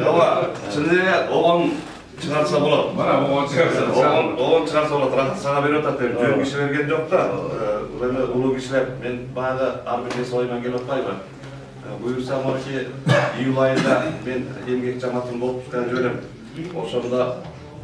Ооба, чынында оған чыгарса болот. Мана оған чыгарса. Оған чыгарса болот. Рахат сага берип атат деп жөн киши берген жок да. Эми улуу кишилер мен баягы армия ойман келип атпайбы? Буюрса мынки июль айында мен эмгек жамаатым болуп чыккан жөнөм. Ошондо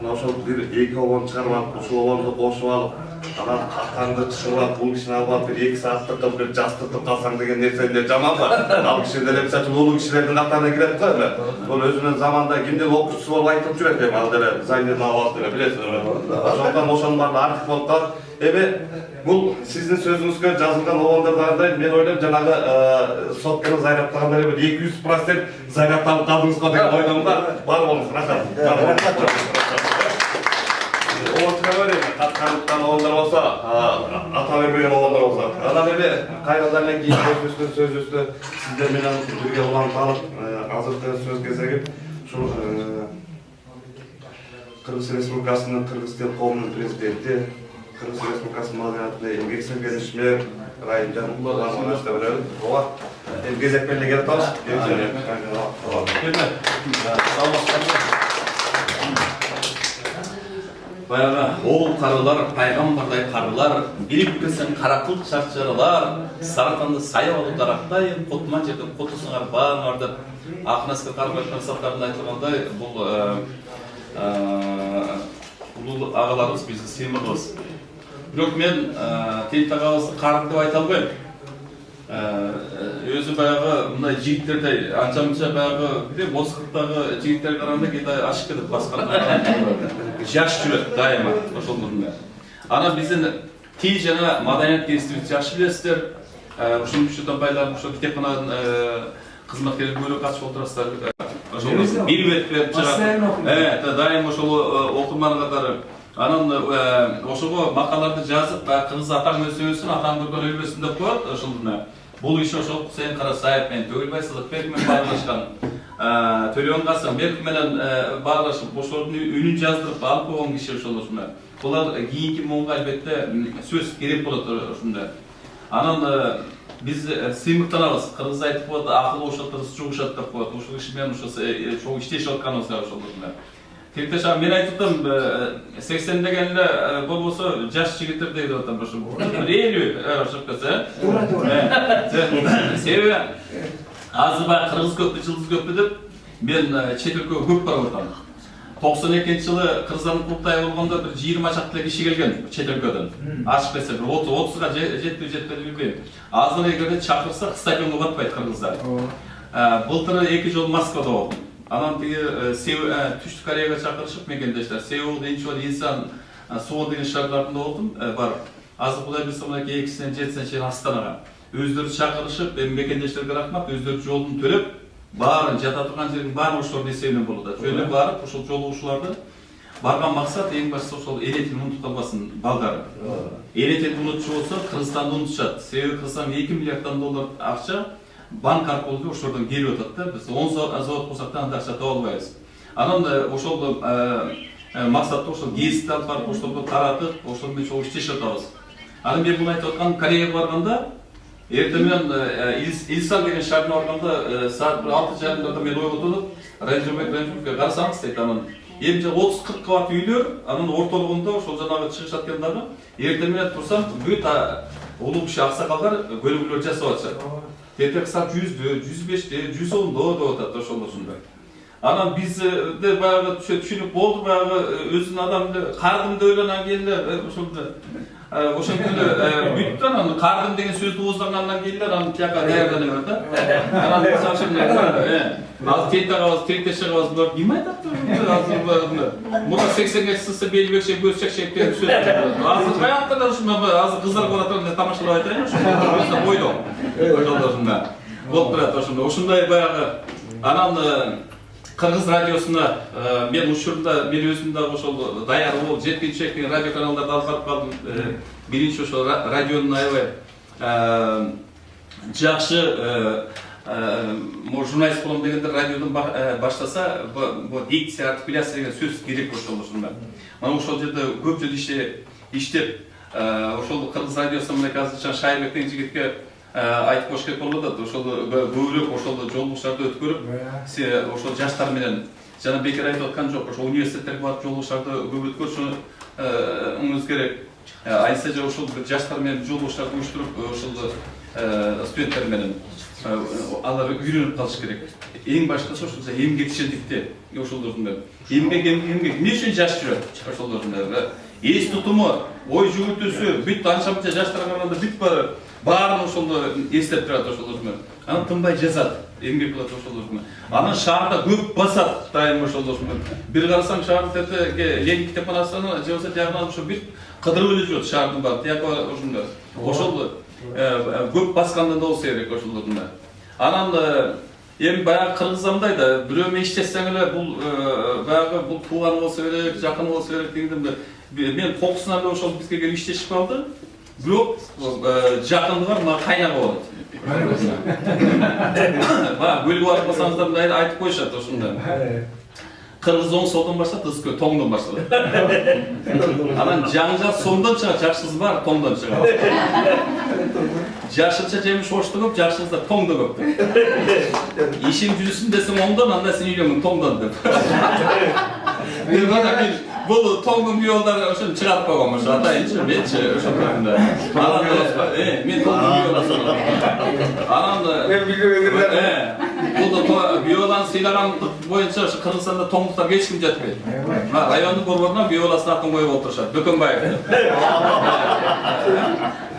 мына ошол бир эки обон чыгарып алып, ушул обонду кошуп алып, анан атаңды чыгырып алып, бул кишини алып алып, бир 2 сааттык бир жастыртып калсаң деген нерсенде жаманбы? Ал киши деле мисалы үчүн улуу кишилердин катарына кирет го эми. Бул өзүнүн заманда кимдин окуучусу болуп айтып жүрөт эми, ал деле Зайнедин абалы деле билесиз. Ошондон ошонун баары артык болуп калат. Эми бул сиздин сөзүңүзгө жазылган обондордагындай мен ойлойм жанагы сотканы зайраптаганда эле 200% зайрапталып калдыңыз го деген ойдомун да. Бар болуңуз, рахмат. Оğuzlar öyle mi? Katkanlıktan oğullar olsa, ata vermeyen oğullar olsa. Ana bebe, kaynadan ne giyin söz üstü, sizler menen birge olan kalıp, azırtı söz gezegip, şu Kırgız Respublikası'nın Kırgız Tel Komu'nun prezidenti, Kırgız Respublikası'nın madaniyatında emgek sevgen işmer, Rayimcan Ulan'ın işte böyle oğa, gezek belli gelip alış. Баягы оғыл қарылар, пайғамбардай қарылар, билип келсең қарақыл шарчаралар, саратанды сая алып дарақтай, қотман жерде қотысыңар бағыңар деп Ақнаскер қарбайтын сақтарында айтылғандай, бұл ұлы ағаларымыз бізді сыймырбыз. Бирок мен Тейт ағабызды қарық деп айта албайм. Өзі баягы мындай жигиттердей анча-мынча баягы 30-40-тагы жигиттер караганда кээде ашып кетип басканда жаш жүрөт дайыма ошолдорунда. Анан биздин тил жана маданият институту жакшы билесиздер. Ушул үчүн байлар ошол китепкананын кызматкерлери бөлүп катышып отурасыздар. Ошол бир бет берип чыгат. Дайыма ошол окуман катары. Анан ошого макаларды жазып, кыргыз атаң өсөсүн, атаң көргөн өлбөсүн деп коет ошолдуна. Бул иш ошол Кусейин Карасаев менен Төгөлбай Сыдыкбек менен баарлашкан. Төлөн Касымбек менен баарлашып, ошолордун үнүн жаздырып алып койгон киши ошол ушунда. Булар кийинки муунга албетте сөз керек болот ошунда. Анан биз сыймыктанабыз. Кыргыз айтып коет, акыл ошотурус жугушат деп коет. Ошол киши менен ошо чоң иштешип атканыбыз ошолордун. Тектеш мен айтыптым 80 деген эле болбосо жаш жигиттер дейт атам ошо. 50 ашып кетсе. Себеби азыр баягы кыргыз көппү, жылдыз көппү деп мен чет өлкөгө көп барып атам. 92-жылы Кыргызстандын курултайы болгондо бир 20 чакты киши келген чет өлкөдөн. Ашып кетсе бир 30-га жетти билбейм. Азыр эгерде чакырса стадионго батпайт кыргыздар. Былтыр 2 жолу Москвада болдум. Анан тиги Түштүк Кореяга чакырышып мекендештер. Сеул, Инчон, Инсан, Суон деген шаарларында болдум. Бар. Азыр Кудай буйрса мынакей 2-синен 7-сине чейин Астанага. Өздөрү чакырышып, мекендештерге рахмат, өздөрү жолун төлөп, баарын жата турган жердин баарын ошолордун эсебинен болот. Жөнөп барып, ошол жолугушууларды барган максат эң башты ошол эл этин унутуп калбасын балдары. Эл этин унутчу болсо, Кыргызстанды унутушат. Себеби Кыргызстан 2 миллиарддан доллар акча банк аркылуу ошолордон келип атат да. Биз 10 завод курсак да андай акча таба албайбыз. Анан ошол максатты ошол гезитти алып барып ошолорду таратып, ошол менен чогуу иштешип атабыз. Анан мен муну айтып аткан Кореяга барганда, эртең менен Илсан деген шаарына барганда саат 6:30-да мен ойготуп, Ренжебекке карасаңыз дейт анан. Эми 30-40 кабат үйлөр, анын ортолугунда ошол жанагы чыгыш аткандагы эртең менен турсам бүт улуу киши аксакалдар көлүгүлөр жасап атышат. Тетек саат 100-дө, 105-те, 110-до деп атат ошондой. Анан бизде баягы түшүнүк болду, баягы өзүнүн адамды кардым деп эле келдилер, ошондо. Ошондо бүттү анан кардым деген сөздү ооздагандан келдилер, анан тияка даярданып да. Анан мисалы ал тетагыбыз, тектешегибиз булар неме айтат? Муна 80-ге чыкса белбекше, көз чекшек деп сөз. Азыр каяктан ушундай азыр кыздар барат, тамашалап айтайын ошондо бойдо. Ошондо болуп турат ошондо. Ушундай баягы анан Кыргыз радиосуна мен учурда мен өзүм да ошол даяр болуп жеткинчек деген радио каналдарды алып барып калдым. Биринчи ошол радионун аябай жакшы журналист болом дегенде радиодон баштаса бу дикция, артикуляция деген сөз керек ошондо. Мына ошол жерде көп жыл иштеп ошол Кыргыз радиосуна мына азыр Шайырбек деген жигитке айтып кош керек болуп атат. Ошол көбүрөөк ошол жолугуштарды өткөрүп, ошол жаштар менен жана бекер айтып аткан жок. Ошол университеттерге барып жолугуштарды көп өткөрүшүңүз керек. Айса же ошол жаштар менен жолугуштарды уюштуруп, ошол студенттер менен алар үйрөнүп калыш керек. Эң башкысы ошол эмгекчилдикте, ошолордун эмгек эмне үчүн жаш жүрөт? Ошолордун эс тутуму, ой жүгүртүүсү, бүт анча-мынча жаштарга караганда бүт баарын ошолду эстеп турат ошолордун. Анан тынбай жазат, эмгек кылат ошолордун. Анан шаарда көп басат дайым ошолордун. Бир карасаң шаардын Ленин китепканасына же болбосо жагынан ошо бүт кыдырып эле жүрөт шаардын баары. Тияк ошондо. Ошол көп басканда да болсо керек ошолордун. Анан эми баягы Кыргызстандай да бирөө менен иштесең эле бул баягы бул тууган болсо керек, жакын болсо керек дегенден мен Кокусунан эле ошол бизге келип иштешип калды. Бирок жакындыгы мага кайнага болот. Баягы бөлүп барбасаңыздар мындай айтып коюшат ошондо. Кыргыз оң солдон баштап, тыз тоңдон башталат. Анан жаңжа соңдон чыгат, жакшысы бар тоңдон чыгат. Жашынча жемиш ошто көп, жакшысыздар тоңдо көп. Ишин жүрүсүн десең оңдон, анда сен үйлөнгүн тоңдон деп. Бул тоңдун бүйөлдөрү ошону чыгарып койгон ошо атайынчы, менчи ошондой. Анан мен тоңдун бүйөлөсүн. Анан мен билбегендер. Бул бүйөланы сыйлаган боюнча ошо Кыргызстанда тоңдуктар эч ким жатпайт. Райондун борборунан бүйөласын атын коюп отурушат. Бөкөнбаев.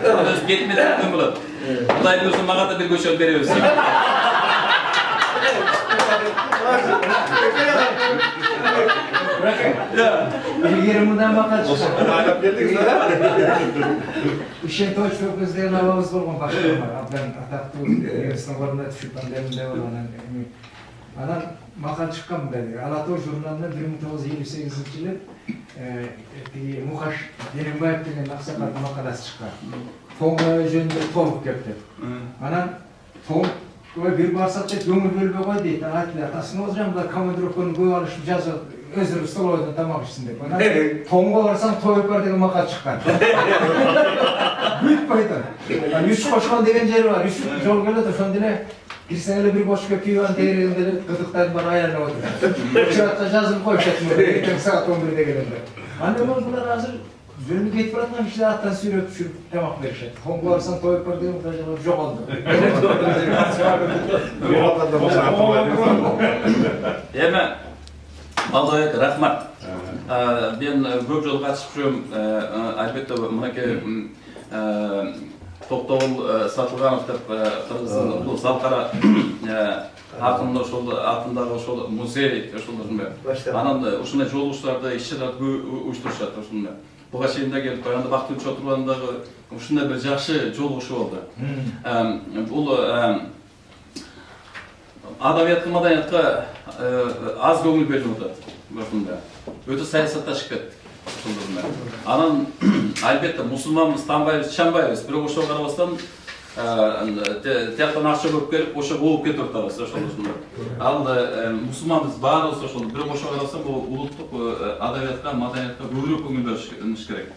Анан кетме деп болот. Кудай буйрса мага да бир көчө беребиз. Yerimden bakar İşin toçluk bizden avaz olgun başkanlar. Ablan ataklı sınavlarında düşüp pandemide olan Anan makal çıkan dedi. Alator jurnalında 1928 yılı Muhaş Yerimbayev denen Aksakat makalası çıkar. Toğla jönde toluk köptü. Anan toğuk bir barsat da gömül bölbe koy deydi. Atilla atasını olacağım da kamedroponu koy alışıp yazı özür stoloydan tamak içinde. Toğuğa varsan toyup var degen makal çıkan. Büyük baydan. Yusuf Koşkan degen jeri var. Yusuf jol geldi şondine bir seneli bir boş köpüğü var değerinde gıdıktan bana ayarına oturuyor. Uçakta yazıp koyuşatmıyor. Erken saat 11'de gelirler. Annem oldular hazır. Zülmü getip bırakmam işte attan sürüp düşürüp demak verir. Toğuğa varsan toyup var degen makal yok oldu. Hemen Maldoyak rahmat. Ben көп жол катышып жүрөм. Албетте мынакей Токтогул Сатылганов деп Кыргыздын бул Залкара акындын ошол атындагы ошол музей ошолордун бери. Анан ушундай жолугуштарды иш-чараларды уюштурушат ошондой. Буга чейин да келип коюнда бактылуу отургандагы ушундай бир жакшы жолугушу болду. Бул адабиятка, маданиятка аз көңүл берип атат. Ошондой. Өтө саясатташып кеттик. Анан албетте мусулманбыз, танбайбыз, чанбайбыз. Бирок ошого карабастан тияктан акча көп келип, ошо болуп кетип атабыз ошолордун. Ал мусулманбыз баарыбыз ошол. Бирок ошого карасам бул улуттук адабиятка, маданиятка көбүрөөк көңүл бериш керек.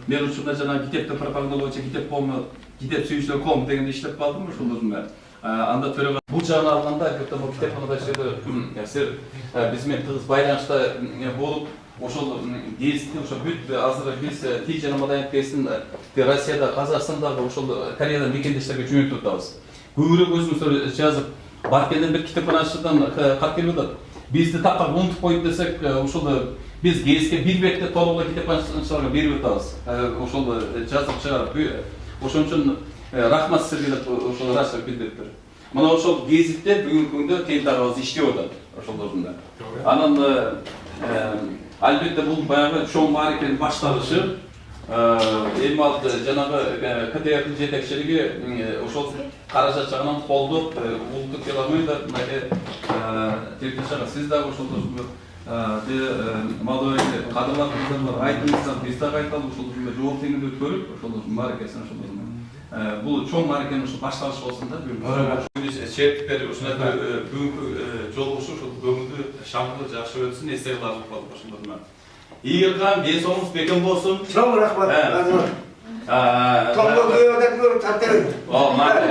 Мен учурда жана китепти пропагандалоочу китеп кому, китеп сүйүүчүлөр кому дегенде иштеп калдым ошолордун. Анда төрөгө бул жагынан алганда албетте бул китепканада иштөөдө сиз биз менен тыгыз байланышта болуп, ошол гезитти ошо бүт азыр биз тил жана маданият гезитин Россияда, Казакстандагы ошол Кореядан мекендештерге жөнөтүп атабыз. Көбүрөөк өзүңүздөр жазып, Баркенден бир китепканачыдан кат келип атат. Бизди тапка унутуп коюп десек, ошол биз гезитке бир бетте толугу китепканачыларга берип атабыз. Ошол жазып чыгарып, ошон үчүн рахмат сизерге деп ошол ырашып билдириптир. Мына ошол гезитте бүгүнкү күндө Кенет агабыз иштеп атат ошолордун. Анан албетте бул баягы чоң мааракенин башталышы, эми ал жанагы КТРдин жетекчилиги ошол каражат жагынан колдоп, улуттук филармонияда тиркешага сиз дагы ошолордун Малдоек кадырларыңыздар айтыңыздар, биз дагы айталы ошолордун жооп теңдүү өткөрүп, ошолордун мааракесин ошолордун. Бул чоң мааракенин ошо башталыш болсун да. Шерттер ушундай бүгүнкү жолугушу ошол көңүлдүү, шаңдуу, жакшы өтсүн, эсте калып калып ошолордун. Ийгилган, ден соолугуңуз бекем болсун. Чоң рахмат. Tomda duyuyorlar tatlı. O ma'qul.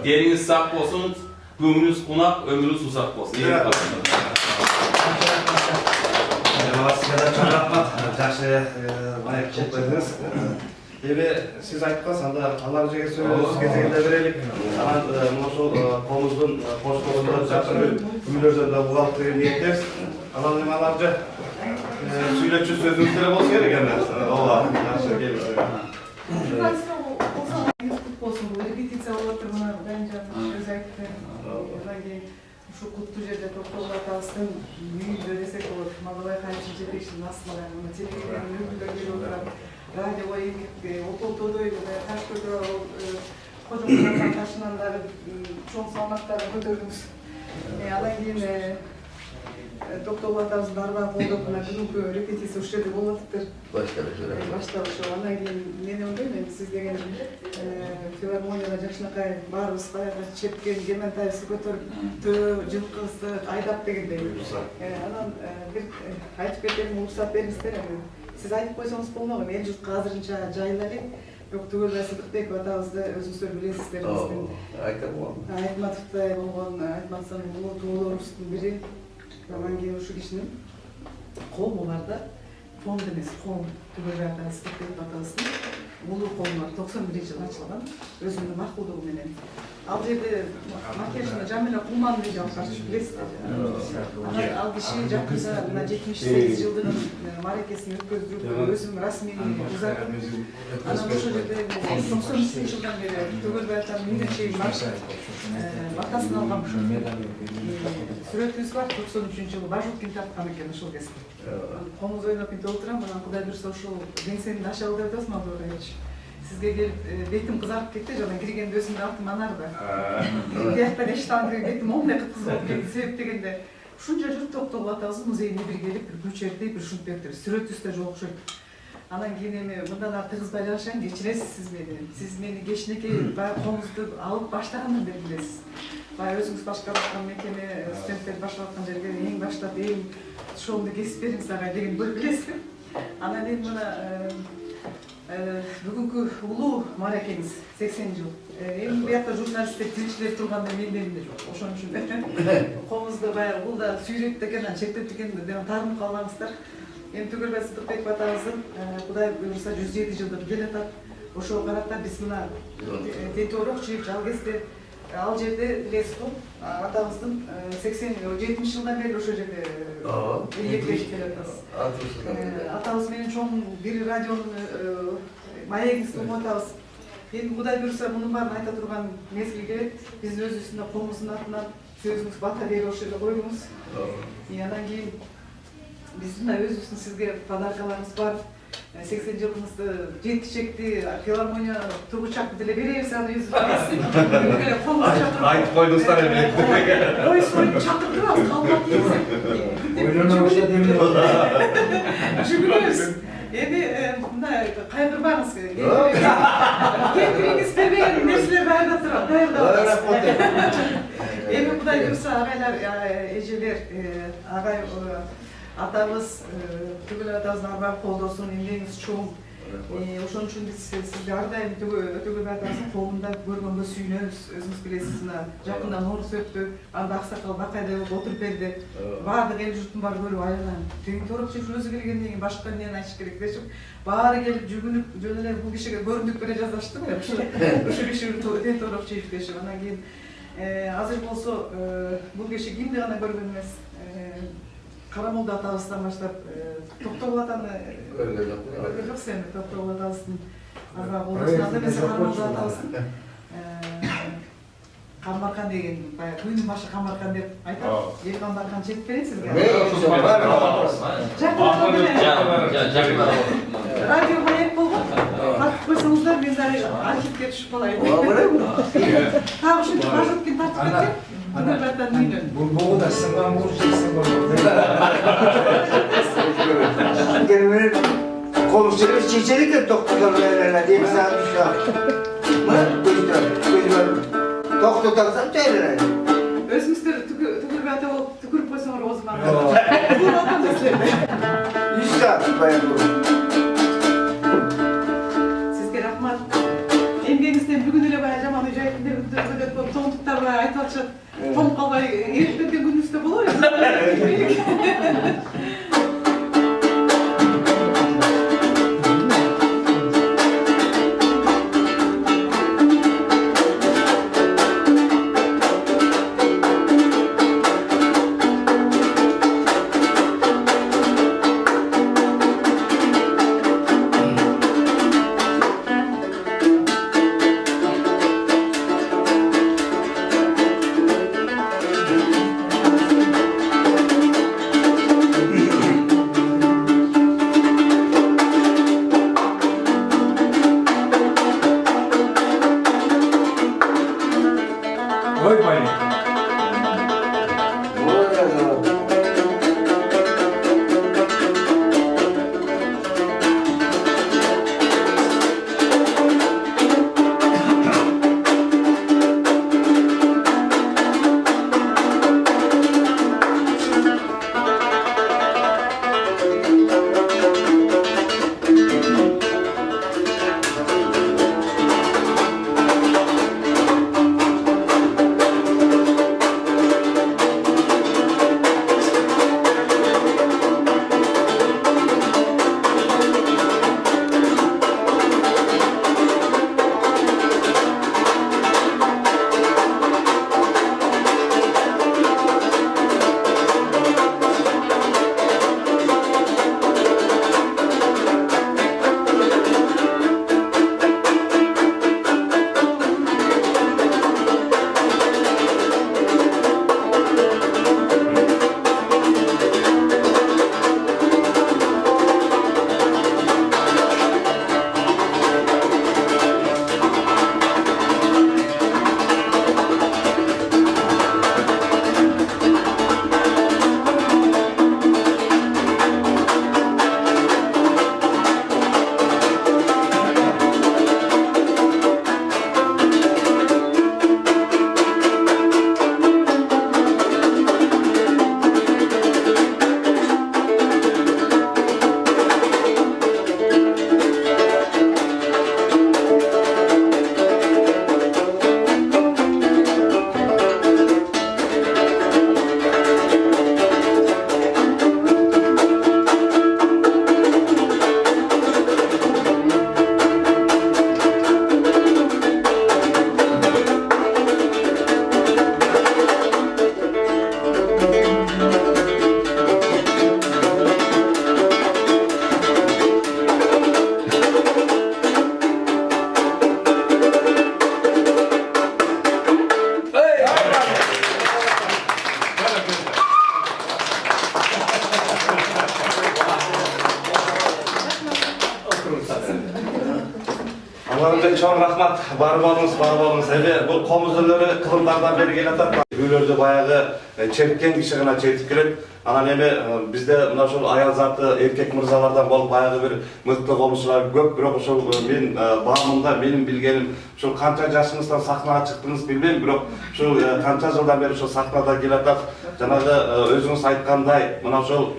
Deringiz saq bo'lsin, ko'nglingiz qunaq, ömrünüz uzaq bo'lsin. Sizga çok rahmat. Yaxshi mayak qilib qo'ydingiz. Endi siz aytgansiz, anda Allarga so'z kezeginde beraylik. Aman mana shu qo'mizning qo'shqo'lida yaxshi uylarda buxgalteriya niyetimiz. Aman nimalarga suylachu so'zingizlar bo'lsa kerak emas. Ova, yaxshi kelibsiz. Olsun, bu repetitsiya olib turibman, bence özellikle şu kutlu жерде тоқтауға аталыстың үйінде десек болады. Малабай қайыншы жетекшінің астында, телевизияның үйінде келіп отырады. Радиоға еңбек, отол-тодой, таш көтеріп, қожымдардың ташынандары, чоң салмақтарын көтердіңіз. Адан кейін тоқтауға аталыстың арба қолдап, бүгінгі репетиция үш жерде болып жатыр. Башталышы. Андан кейін мен ойлаймын, сіз деген филармонияда жакшынакай баарыбыз баягы чепкен Гементайевди көтөрүп жылкыбызды айдап дегендей. Анан бир айтып кетем, уруксат бериңиздер. Сиз айтып койсоңуз болмок, эл журтка азырынча жайыла элек. Бирок Түгөлбай Сыдыкбеков атабызды өзүңүздөр билесиздер. Айтматовдой болгон Айтматовдун улуу туулорубуздун бири. Анан кийин ушу кишинин коому бар да. Фонд эмес, коом Түгөлбай Сыдыкбеков атабыздын улуу коому 91-жылы ачылган, өзүнүн макулдугу менен. Ал жерде макияжына Жамила Кулман деген алкаш билесиздер. Ал киши жакында мына 78 жылдыгын маракесин өткөздүрүп, өзүм расмий узатып, анан ошол жерде 93-жылдан бери Түгөлбай атанын үйүнө чейин батасын алган сүрөтүбүз бар. 93-жылы Бажуткин тапкан экен ошол кезде. Комуз ойноп инте отурам, анан Кудай буйрса ошол кеңсени аша алды деп Мадурович. Sizge gelip betim kızarıp gitti, canım girgen gözümde altım anardı. Diyaktan eşitandırı betim 10 dakika kız olup geldi, sebep degende. Şunca jürt toktolup atağızı muzeyine bir gelip, bir güçerdi, bir şunt bektir. Süröt üstte çok şöyle. Anan gene bundan artık baylaşan geçiresiz siz beni. Siz beni geçineki komuzdu alıp başlayanım bilesiz. Bay özünüz başkalıktan mekeme, stüdentler başkalıktan жерге ең başta deyim, şolunu kesip verin sana degen böyle bilesizdir. Anan deyim buna бүгүнкү улуу маракеңиз 80 жыл. Эми буякта журналисттер, тилчилер турганда менин элимде жок. Ошон үчүн комузду баягы бул да сүйрөт экен, чектеп экен деген таарынып калгансыздар. Эми Түгөлбай Сыдыкбеков атабыздын Кудай буйрса 107 жылдыгы келе атат. Ошого карата биз мына Тетиорок чыйып жал кезде ал жерде билесиз го, атабыздын 70 жылдан бери ошол жерде бийлешип келе атабыз. Атабыз менен чоң бир радионун маегиңизди угуп атабыз. Эми Кудай буйрса мунун баарын айта турган мезгил келет. Биз өзүбүздүн комуздун атынан сөзүңүз батарея ошол жерде койдуңуз. Андан кийин биздин өзүбүздүн сизге подаркаларыбыз бар. 80 жылыңызды жеткичекти филармония тургучакты деле беребиз, аны өзү билесиз. Айтып койдуңуздар эми. Ой, чакырдыңыз, калбат десем. Ойлонобуз деме. Жүгүрөбүз. Эми мына кайгырбаңыз. Кемпириңиз бербеген нерселер баары турат, даярдап. Эми Кудай буйрса агайлар, эжелер, агай атабыз, Түгөлбай атабыздын арбап колдосун, эмгегиңиз чоң. Ошон үчүн биз сизди ар дайым Түгөлбай атабыздын колунда көргөнгө сүйүнөбүз. Өзүңүз билесиз, жакында Норус өттү, анда аксакал Бакайдай болуп отуруп берди. Баардык эл журттун баары көрүп айланып. Тегин Торокчиевдин өзү келгенден кийин башка эмнени айтыш керек дешип, баары келип жүгүнүп, жөн эле бул кишиге көрүндүк бере жаздашты го. Ошол киши Торокчиев дешип, анан кийин азыр болсо бул киши кимди гана көргөн эмес. Карамолда атабыздан баштап Токтогул атаны көргөн жоксуз эми Токтогул атабыздын арба колдосун алды эмес Карамолда атабыздын Камбаркан деген баягы күйүнүн башы Камбаркан деп айтат. Эл Камбаркан чечип берейин сизге. Радио маяк болгон. Тартып койсоңуздар мен дагы архивге түшүп калайын. Тагы ушинтип Бажуткин тартып кеткен. Бұл да сыңған мұғыршықсың болмады. Қолым сөйлес шешелік еп тоқтыдан әйрәлі дейміз саған үші. Тоқты тағсам жайлырайды. Өзіңіздер түкірбей ата болып түкіріп қойсаңыр озған. Бұл алған мәселе. Үш сағат баян бұл. kalbay erkeklerden günümüzde bulur ya. Oy bayım. Allah'ımca çoğun rahmat, barı bolunuz. Ebe bu komuzları kılımlardan beri gelatat. Üylerde bayağı çetken kişi gana çetip kelip. Ana neme bizde mına şol ayal zatı erkek mırzalardan bolup bayağı bir mıklı komuzlar köp. Bирок şol men bağımında benim bilgenim şol kança yaşınızdan sahnaga çıktınız bilmem. Bирок şol kança жылдан beri şol sahnada gelatat. Жанагы өзүңүз айткандай мына ошол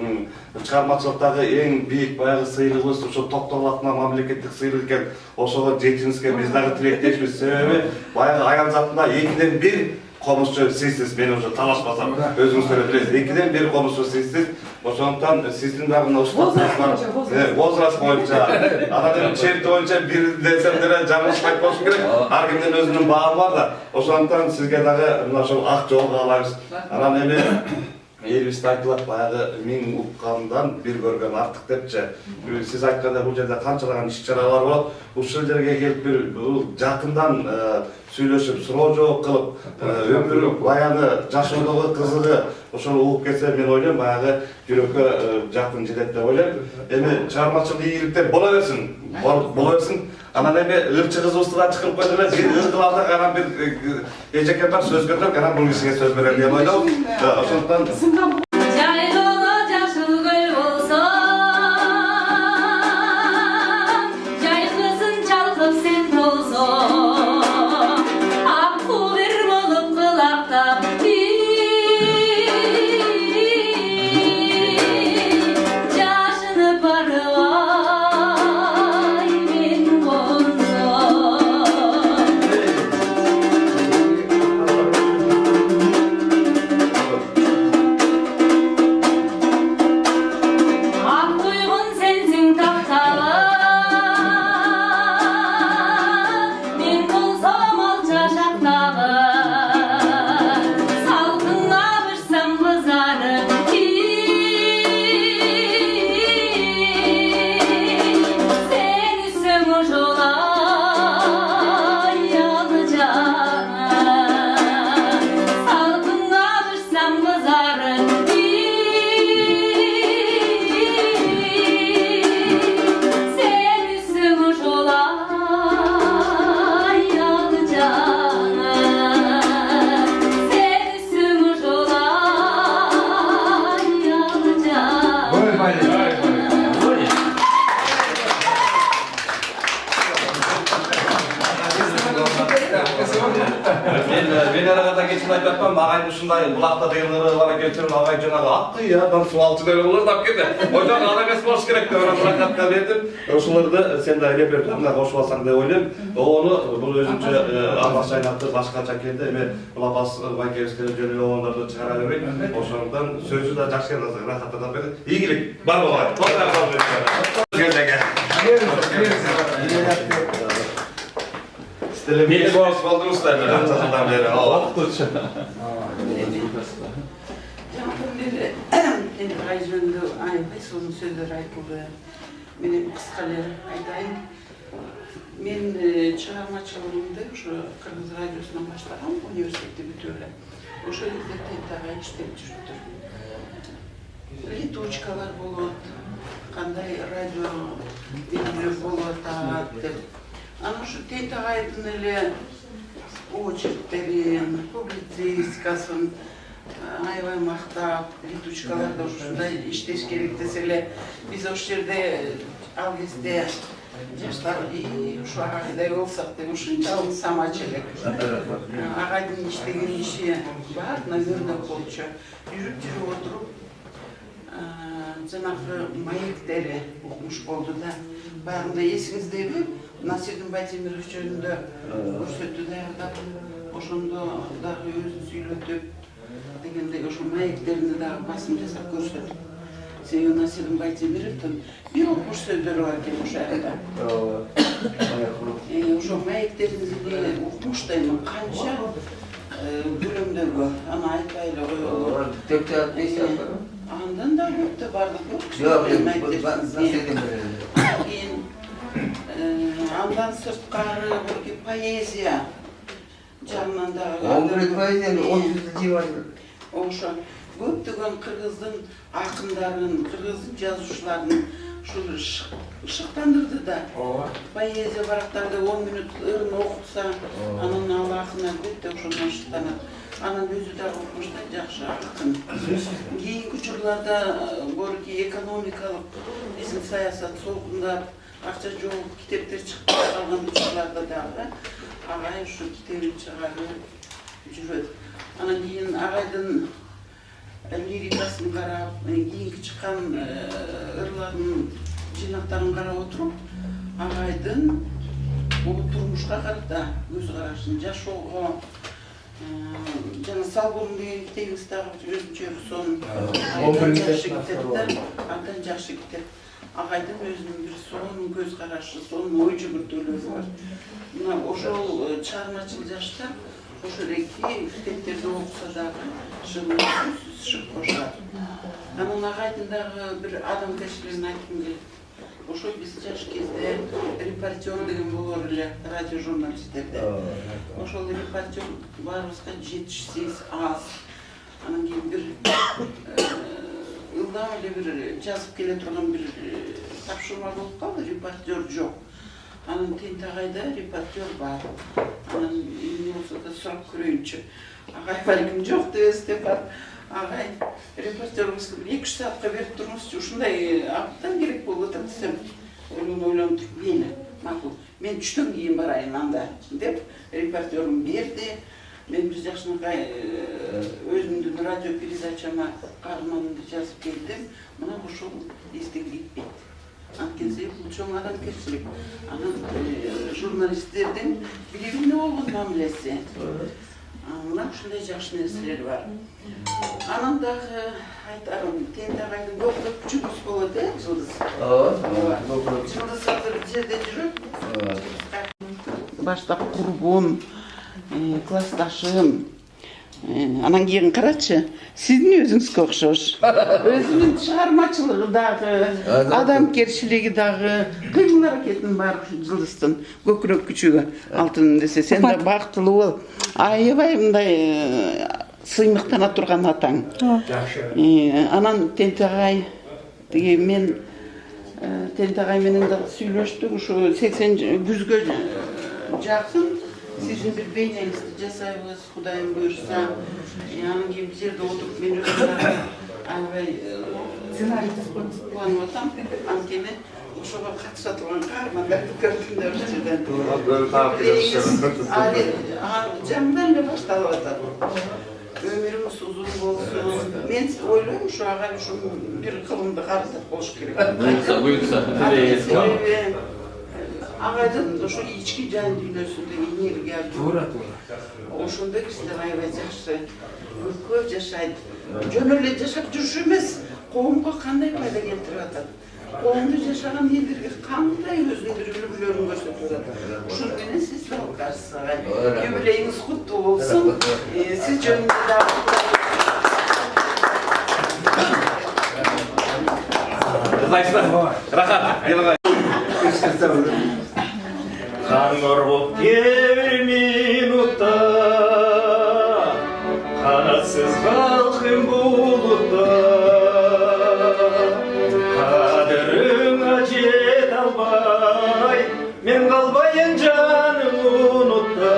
чыгармачылыктагы эң бийик баягы сыйлыгыбыз ошо токтогул мамлекеттик сыйлык экен. Ошого жетишиңизге биз дагы тилектешпиз. Себеби баягы аял затында 2-ден 1 комузчу сизсиз. Мен уже талашпасам өзүңүз деле билесиз. 2-ден 1 комузчу сизсиз. Ошондуктан сиздин дагы мына ушул возраст боюнча анан черти боюнча 1 десем деле жаңылышпайт болуш керек. Ар кимдин өзүнүн баары бар да. Ошондуктан сизге дагы мына ошол ак жол каалайбыз. Анан эми элибизде айтылат баягы миң уккандан бир көргөн артык депчи. Сиз айткандай бул жерде канчалаган иш-чаралар болот. Ушул жерге келип бир жакындан сүйлөшүп, суроо жооп кылып, өмүрү баягы жашоодогу кызыгы ошону угуп кетсе мен ойлойм баягы жүрөккө жакын жетет деп ойлойм. Эми чыгармачылык ийгиликтер боло берсин. Анан эми ырчы кызыбызды да чакырып койдук эле. Бир ыркыларда анан бир эжеке бар сөз көтөрүп, анан бул кишиге сөз берем деп ойлойм. Ошондуктан bulakta deyilleri var geçirin ağay canağı attı ya ben su altı böyle olur da gitti. Hocam adam es boş gerek de ona bırakatka verdim. Şunları da sen de repertuarına koşup alsan da oynayayım. Onu bu özünce anlaşayın attı başkaça geldi. Eme Ulabas Baykevskleri jönüyle onları da çıkara vereyim. Oşondan sözü de jakşı geldi. Rahatladan beri. İyilik var mı var? Onlar kaldı. Gel de gel. Beni boş buldunuzlar böyle haftadan beri. Оқытушы. Жаңағыдары енді ай жөнінде айбай соның сөздері айтылды. Мен енді қысқалар айтайын. Мен шығармашылығымды ошо Кыргыз радиосунан баштагам, университетти бүтүп эле. Ошол жерде тентагай иштеп жүрүптүр. Летучкалар болот, кандай радио билдирүү болот деп. Анан ушу тентагайдын эле очерктерин, публицистикасын аябай мактап, летучкаларда ушундай иштеш керек десе эле биз ошол жерде ал кезде жаштар ушу агайдай болсак деп ушунчалык самач элек. Агайдын иштеген иши баарына өрнөк болчу. Жүрүп отуруп жанагы маектери укмуш болду да. Баягында эсиңиздеби? Насирдин Байтемиров жөнүндө көрсөтүү даярдап, ошондо дагы өзүн сүйлөтүп дегендей ошо маектерини дагы басым жасап көрсөтүп. Себеби Насирдин Байтемировдун бир окуш сөздөрү бар экен ошол жакта. Ошо маектеринде укмуштаймын канча бөлөмдөгө, аны айтпай эле коелу. Андан да көп да бардык. Андан сырткары поэзия жагынан дагы. Ошо көптөгөн кыргыздын акындарын, кыргыздын жазуучуларын ушул шыктандырды да. Поэзия барактарды 10 мүнөт ырын окутса, анын ал акына өтө ошондон шыктанат. Анын өзү дагы окумуштан жакшы акын. Кийинки учурларда борки экономикалык биздин саясат солкундап, акча жок китептер чыгып калган учурларда дагы агай ушу китебин чыгарып жүрөт. Анан кийин агайдын лирикасын карап, кийинки чыккан ырлардын жыйнактарын карап отуруп, агайдын турмушка карата көз карашын, жашоого жана Салбурун деген китебиңиз дагы өзүнчө сон абдан жакшы китеп. Агайдын өзүнүн бир сонун көз карашы, сонун ой жүгүртүүлөрү бар. Мына ошол чыгармачыл жаштар ошол эки китептерди окуса дагы шығып кошот. Анан агайдын дагы бир адамгерчилигин айткым келет. Ошол биз жаш кезде репортер деген болор эле радиожурналисттерде. Ошол репортер баарыбызга жетишсиз, аз. Анан кийин бир ылдам эле бир жазып келе турган бир тапшырма болуп калды, репортер жок. Анан тентагайда репортер бар. Анан эмне болсо да сурап көрөйүнчү. Агай балким жок дебес деп бар. Агай репортерибизге 2-3 саатка берип туруңузчу, ушундай абдан керек болуп атат десем, ойлонуп туруп, мейли, макул, мен түштөн кийин барайын анда деп репортерим берди. Мен бир жакшынакай өзүмдүн радио передачама каарманымды жазып келдим. Мына ошол эстеге кетпейт. Анткени бул чоң адамгерчилик. Анан журналисттердин бири-бирине болгон мамилеси. Мына ушундай жакшы нерселер бар. Анан дагы айтарым, тентагайдын көптөп күчүбүз болот, Жылдыз. Жылдыз азыр жерде жүрөт. Башта курбум, классташым. Анан кийин карачы, сиздин өзүңүзгө окшош. Өзүнүн чыгармачылыгы дагы, адамгерчилиги дагы, кыймыл-аракетин бар Жылдыздын көкүрөк күчүгү алтын десе, сен да бактылуу бол. Аябай мындай сыймыктана турган атаң. Анан тентагай деги мен тентагай менен дагы сүйлөштүк, ушу 80 күзгө жакын сиздин бир бейнеңизди жасайбыз, Кудайым буйрса. Анан кийин бир жерде отуруп мен өзүм аябай сценарийди кубанып атам. Анткени ошого катыша турган каармандарды көрдүм да ошол жерден. Жаңыдан эле башталып атат. Өмүрүңүз uzun bolsun. Men oylayım şu ağay şu bir kılımdı kartap boş gerek. Buyursa. Ağaydan şu içki can dünyasında enerjiya. Doğru. Oşunda kişiler ayıracaksa, köp yaşaydı. Gönüllü yaşap düşürmez. Qoğumga qanday fayda keltirip atadi. Qo'mda yaşagan ellerge qanday özündürülüp gösterip atadi. Şunu menen siz talqarsiz ağay. Yubileyiniz qutlu olsun. Siz jönünde Rahat. Kanlar bop bir minutta, kanatsız kalkın bulutta, kaderime jet albay, men kalbayın canım unutta.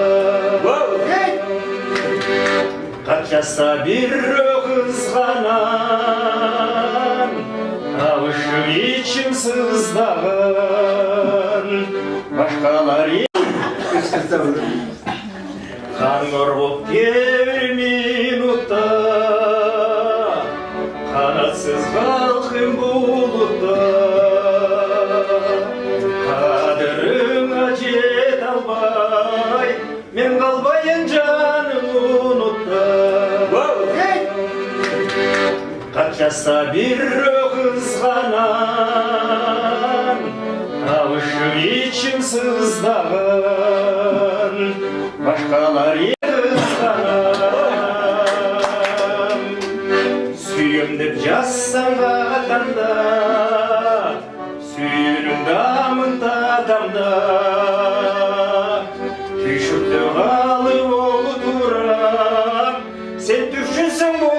Kaçasa bir kızganan, avuşu içim sızdan, başkalar kanlar bop bir minutta, kanatsız kalkın bulutta, kaderime jet albay, men kalbayın canım unutta. Kaçasa bir kızganan, avuşu içim sızdan, başkalar kızganan. Süyüm dep yazsam adamda, süyünüm damın tadamda, düşüp de kalıp oturam, sen düşünsün bu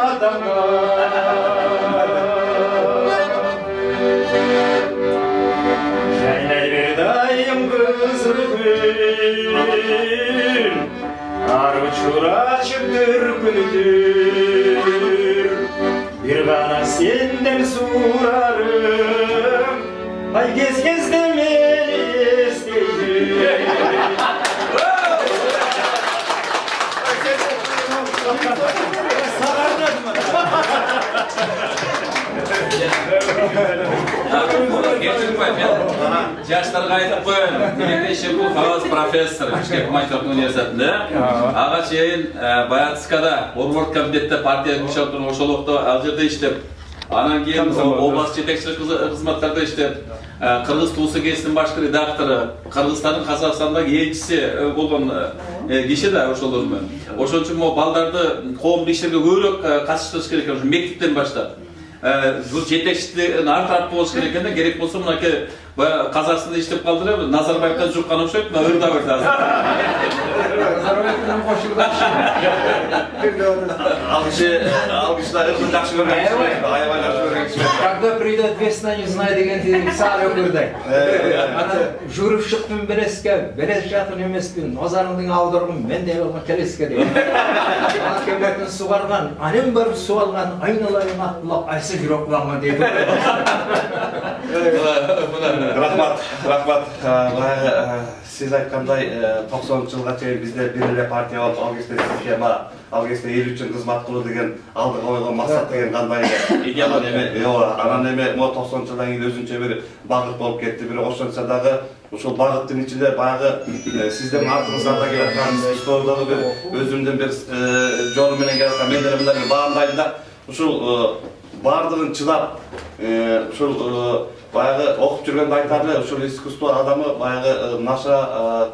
adamga. Jaynar bir dayım kızıl gül, ar uçura çıktır gündür. Bir gana senden sorarım, ay gez gez de beni isteyir. Geçirip koyayım. Yaşlarga aytып koyayım. Dilekte Şekul Havas professor Bişkek Humanitat Üniversitetinde. Ağa çeyин Bayatskada Orward kabinette partiya müşavir oşolukta al жерде иштеп. Анан кийин область жетекчилик кызматтарда иштеп, Кыргыз туысы кесинин башкы редактору, Кыргызстандын Казакстандагы элчиси болгон киши да ошолормун. Ошон үчүн могу балдарды коомдук иштерге көбүрөөк катыштырыш керек экен, мектептен баштап. Бул жетекчилигин артырап болуш керек экен да, керек болсо мынакей Казакстанда иштеп калды эле, Назарбаевден жуккан окшойт, мына ырда берди азыр. Nazarbayev'den koşulda Alkışlar ırkın жақсы көрген кісі. Аябай жақсы көрген кісі. Когда придет весна, не знаю деген сары көрді. Ана жүріп шықтым Береске, Берес жатыр емеспін, Назарыңдың аударғым, мен де олма Кереске деген. Ана кеметін суғарған, анем барып су алған, айналайын аттылап, айсы жүрек бұланма дейді. Рахмат. Siz aytқандай 90 жылға чейин бизде бир эле партия болуп, ал кезде система, ал кезде эл үчүн кызмат кылуу деген алдыга койгон максат деген кандай анан эме 90 жылдан кийин өзүнчө бир багыт болуп кетти. Бирок ошончо дагы ушул багыттын ичинде баягы сиздин артыңыздарда келаткан истордогу бир өзүмдүн бир жолу менен келаткан мендер мындай бир баамдайм да, ушул бардыгын чыдап ушул баягы окуп жүргөндө айтарлы, ушул искусство адамы баягы наша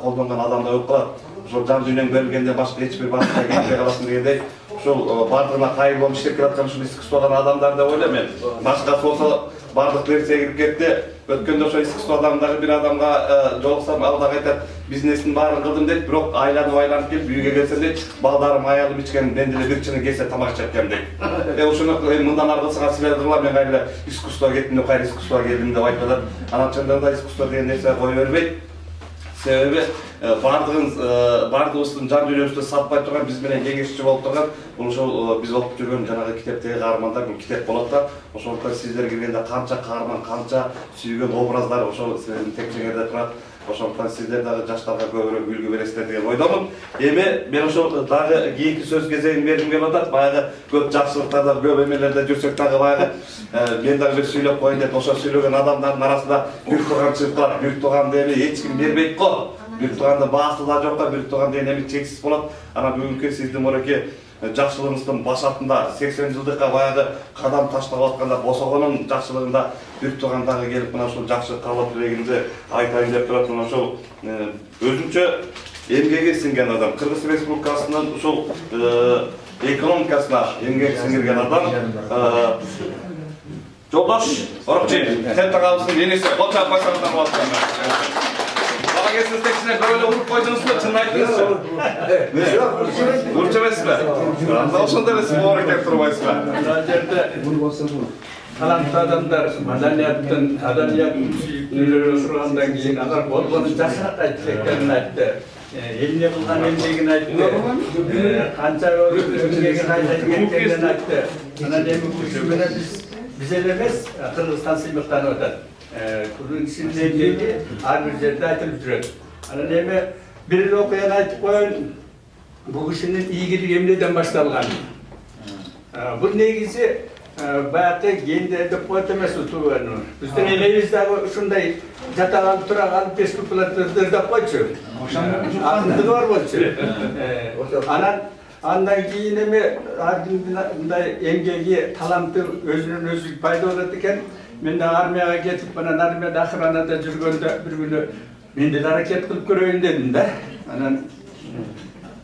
колдонгон адамдай болуп калат. Ушул жан дүйнөң берилгенден башка эч бир багытка кетпей каласың дегендей, ушул бардыгына кайыл болуп иштеп келаткан ушул искусствогон адамдар деп ойлойм мен. Башкасы болсо бардык версия кирип кетти. Өткөндө ошо искусство адамдагы бир адамга жолуксам, ал дагы айтат, бизнестин баарын кылдым дейт, бирок айланып келип үйгө келсем дейт, балдарым аялым ичкен, мен деле бир чыны кесе тамак жеп келем дейт. Ошону мындан аркысына силер кыла, мен кайра искусство кеттим деп, кайра искусство келдим деп айтып атат. Анан чындыгында искусство деген нерсе кое бербейт. Себеби бардыгыбыздын жан дүйнөбүздү сатпай турган, биз менен кеңешчи болуп турган, бул ошол биз окуп жүргөн жанагы китептеги каармандар, бул китеп болот да. Ошондуктан сиздер киргенде канча каарман, канча сүйгөн образдар ошол силердин текчеңерде турат. Ошондуктан сиздер дагы жаштарга көбүрөөк үлгү бересиздер деген ойдомун. Эми мен ошол дагы кийинки сөз кезегин бергим келип атат. Баягы көп жакшылыктарда, көп эмелерде жүрсөк дагы баягы мен дагы бир сүйлөп коеюн деп ошо сүйлөгөн адамдардын арасында Бүк Туган чыгып турат. Бүк Туганды эми эч ким бербейт го. Бүк Тугандын баасы да жок да, Бүк Туган деген эми чексиз болот. Анан бүгүнкү сиздин мынакей жакшылыгыңыздын башатында 80 жылдыкка баягы кадам таштап атканда босогонун жакшылыгында Бүк Туган дагы келип мына ушул жакшы кабыл тилегимди айтайын деп турат. Мына ошол өзүнчө эмгеги сиңген адам, Кыргыз Республикасынын ушул экономикасына эмгек сиңирген адам. Жолдош Орокчиев, Тен Тагабыздын энеси Колчак Байсаловдон болот. Бала кезинде текшине көп эле уруп койдуңузбу, чын айтыңызчы. Урчу эмеспи? Анда ошондой эле сиз оор экен турбайсызбы? Мына жерде талантты адамдар маданияттын, адамияттын сүйүктүүлөрү тургандан кийин алар болгону жакшыраак айтып экенин айтты. Элине кылган эмгегин айтты. Канча эмгегин айтып экенин айтты. Анан эми ушул менен биз эле эмес, Кыргызстан сыймыктанып атат. Күнүн ичинде эмгеги ар бир жерде айтылып жүрөт. Анан эми бир окуяны айтып коеюн. Бул кишинин ийгилиги эмнеден башталган? Бул негизи баягы гендер деп коет эмес утууну. Биздин элебиз дагы ушундай жатаган тураган преступленияларды деп койчу. Акындыгы бар болчу. Андан кийин эми ар кимдин мындай эмгеги, таланты өзүнөн өзү пайда болот экен. Мен да армияга кетип, анан армияда охранада жүргөндө бир күнү мен да аракет кылып көрөйүн дедим да. Анан